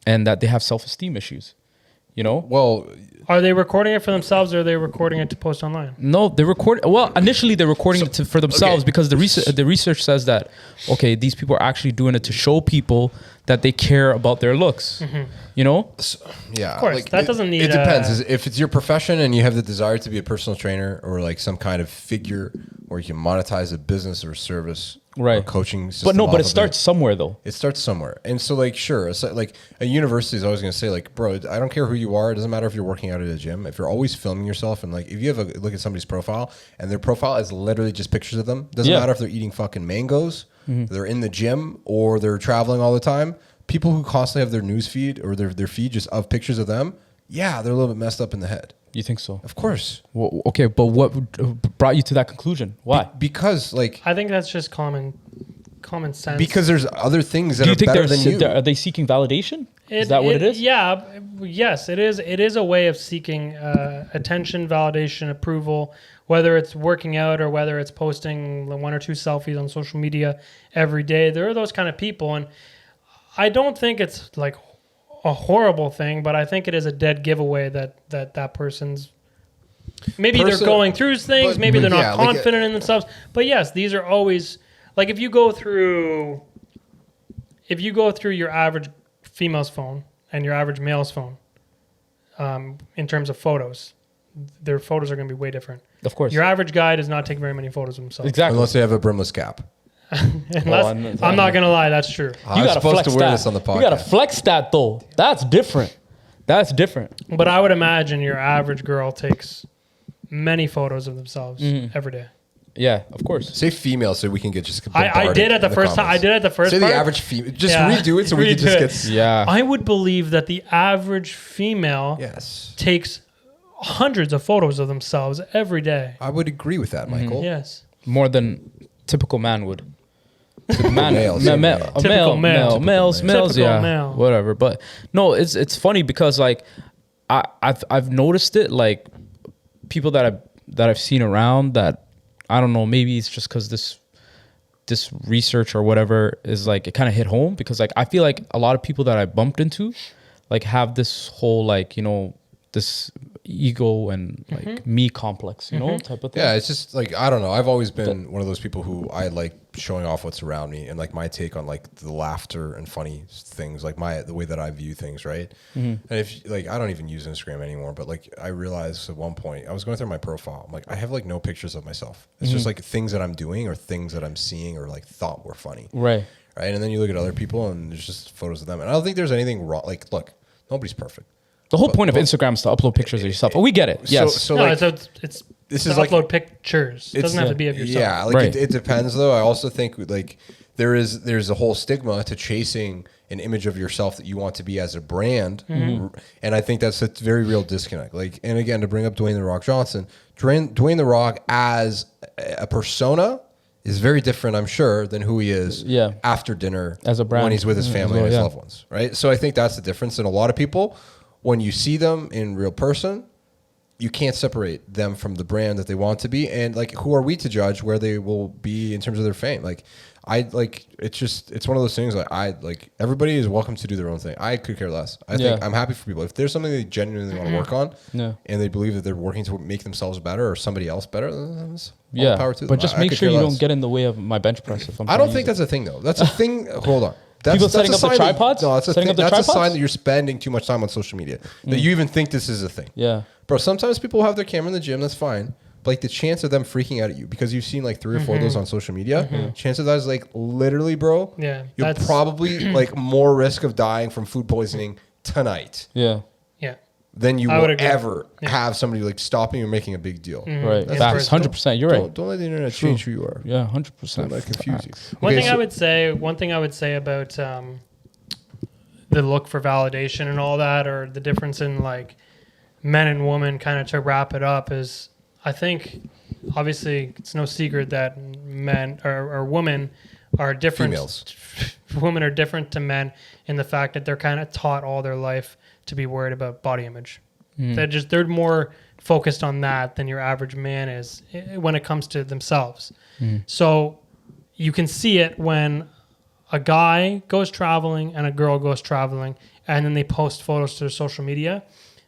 and that they have self-esteem issues. You know? Well, are they recording it for themselves, or are they recording it to post online? No, they record. Well, initially they're recording it for themselves because the research says that these people are actually doing it to show people that they care about their looks. Mm-hmm. You know? Yeah, of course. That doesn't need. It depends. If it's your profession and you have the desire to be a personal trainer or like some kind of figure where you can monetize a business or a service. Right. Or coaching system. But it starts somewhere though. It starts somewhere. And so like, sure. So like a university is always going to say like, bro, I don't care who you are. It doesn't matter if you're working out at a gym. If you're always filming yourself and like, if you have a look at somebody's profile and their profile is literally just pictures of them, doesn't matter if they're eating fucking mangoes, they're in the gym or they're traveling all the time. People who constantly have their news feed or their feed just of pictures of them. Yeah. They're a little bit messed up in the head. You think so? Of course. Well, okay. But what brought you to that conclusion? Why? Because like, I think that's just common sense. Because there's other things that are better than you. Are they seeking validation? Is that what it is? Yeah. Yes, it is. It is a way of seeking attention, validation, approval, whether it's working out or whether it's posting 1 or 2 selfies on social media every day. There are those kind of people. And I don't think it's like a horrible thing, but I think it is a dead giveaway that person's maybe they're going through things, maybe they're not confident in themselves. But yes, these are always like if you go through your average female's phone and your average male's phone, in terms of photos, their photos are going to be way different. Of course, your average guy does not take very many photos of himself. Exactly, unless they have a brimless cap. I'm not gonna lie, that's true. You gotta flex that. You gotta flex that though. That's different. But I would imagine your average girl takes many photos of themselves every day. Yeah, of course. Say female so we can get just. I did at the first time. I did at the first. Say the average female. Just redo it so we can just get. Yeah. I would believe that the average female takes hundreds of photos of themselves every day. I would agree with that, Michael. Yes. More than typical man would. Males, yeah, whatever. But no, it's funny because like I've noticed it, like people that I've seen around that I don't know, maybe it's just because this research or whatever is like it kind of hit home because like I feel like a lot of people that I bumped into like have this whole like, you know, this ego and like me complex, you know, type of thing. Yeah, it's just like I don't know. I've always been one of those people who I like showing off what's around me and like my take on like the laughter and funny things, like the way that I view things, right? And if like I don't even use Instagram anymore, but like I realized at one point I was going through my profile, I'm like I have like no pictures of myself. It's just like things that I'm doing or things that I'm seeing or like thought were funny, right? And then you look at other people and there's just photos of them, and I don't think there's anything wrong. Like, look, nobody's perfect. The whole point of Instagram is to upload pictures of yourself. We get it. Yes. So like, it's this is like upload pictures. It doesn't have to be of yourself. Yeah, like it depends though. I also think like there's a whole stigma to chasing an image of yourself that you want to be as a brand, and I think that's a very real disconnect. Like, and again, to bring up Dwayne The Rock Johnson, Dwayne The Rock as a persona is very different, I'm sure, than who he is after dinner as a brand when he's with his family and his loved ones, right? So I think that's the difference. And a lot of people, when you see them in real person, you can't separate them from the brand that they want to be. And like, who are we to judge where they will be in terms of their fame? Like, it's one of those things like everybody is welcome to do their own thing. I could care less. I think I'm happy for people. If there's something they genuinely want to work on and they believe that they're working to make themselves better or somebody else better, then all power to them. But just make sure you don't get in the way of my bench press. I don't think that's a thing though. That's a thing. Hold on. People setting up the tripods? No, that's a sign that you're spending too much time on social media. That you even think this is a thing. Yeah. Bro, sometimes people have their camera in the gym, that's fine. But like the chance of them freaking out at you because you've seen like 3 or 4 of those on social media, chance of that is like literally, bro. Yeah. You're probably like more risk of dying from food poisoning tonight. Yeah. Than you will ever have somebody like stopping or making a big deal. Right. That's 100%. You're right. Don't let the internet change who you are. Yeah, 100%. Don't let it confuse you. One thing I would say about the look for validation and all that, or the difference in like men and women, kind of to wrap it up, is I think obviously it's no secret that men or women are different. Females. Women are different to men in the fact that they're kind of taught all their life to be worried about body image. They're more focused on that than your average man is when it comes to themselves. So you can see it when a guy goes traveling and a girl goes traveling, and then they post photos to their social media.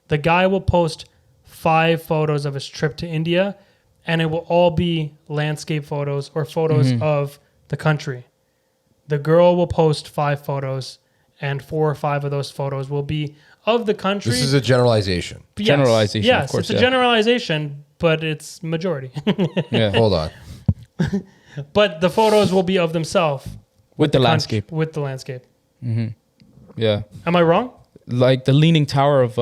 The guy will post 5 photos of his trip to India, and it will all be landscape photos or photos of the country. The girl will post 5 photos, and 4 or 5 of those photos will be of the country. This is a generalization. Yes, generalization, yes, of course. It's a generalization, but it's majority. Yeah. Hold on. But the photos will be of themselves. With the landscape. With the landscape. Yeah. Am I wrong? Like the Leaning Tower of...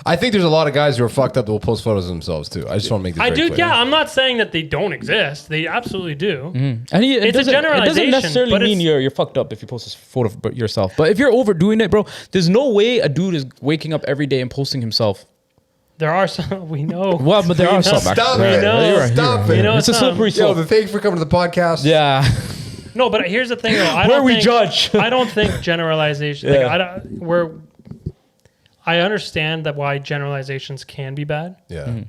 I think there's a lot of guys who are fucked up that will post photos of themselves too. I just want to make this very clear. Yeah. I'm not saying that they don't exist. They absolutely do. And It's a generalization. It doesn't necessarily but mean you're fucked up if you post a photo of yourself. But if you're overdoing it, bro, there's no way a dude is waking up every day and posting himself. There are some, we know. Well, but there are some. Stop actually. it. Stop it. You know, It's a slippery Yo, slope. thanks for coming to the podcast. Yeah. No, but here's the thing, though. Where we judge. I don't think generalization. Yeah. I understand that why generalizations can be bad. Yeah.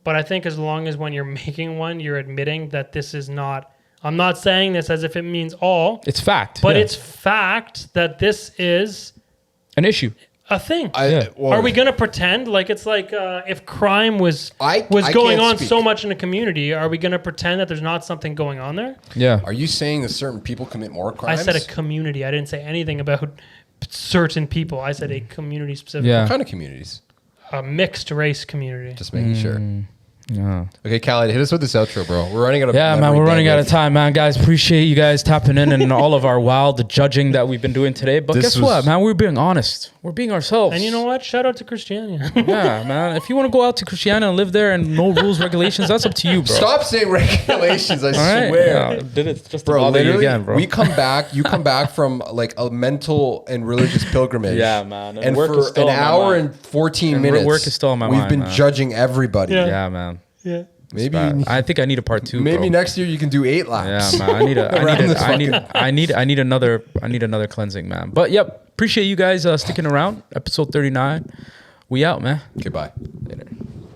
But I think as long as when you're making one, you're admitting that this is not. I'm not saying this as if it means all. It's fact. But it's fact that this is an issue. a thing. Well, are we going to pretend like it's like if crime was going on so much in a community, are we going to pretend that there's not something going on there? Yeah. Are you saying that certain people commit more crimes? I said a community. I didn't say anything about certain people. I said a community specific. Yeah. What kind of communities? A mixed race community. Just making sure. Yeah. Okay, Khaled, hit us with this outro, bro. We're running out of man. We're running out of time, man. Guys, appreciate you guys tapping in and all of our wild judging that we've been doing today. But guess what, man? We're being honest. We're being ourselves. And you know what? Shout out to Christiania. Yeah, man. If you want to go out to Christiania and live there and no rules, regulations, that's up to you, bro. Stop saying regulations. I swear. Yeah, did it just bro, literally, again, bro. we come back. You come back from like a mental and religious pilgrimage. Yeah, man. And for an hour and 14 minutes, work is still on my mind. We've been judging everybody. Yeah, man. Yeah. Maybe I think I need a part 2. Maybe bro. next year you can do 8 laps. Yeah, man. I need another cleansing, man. But yep, appreciate you guys sticking around. Episode 39. We out, man. Okay, bye. Later.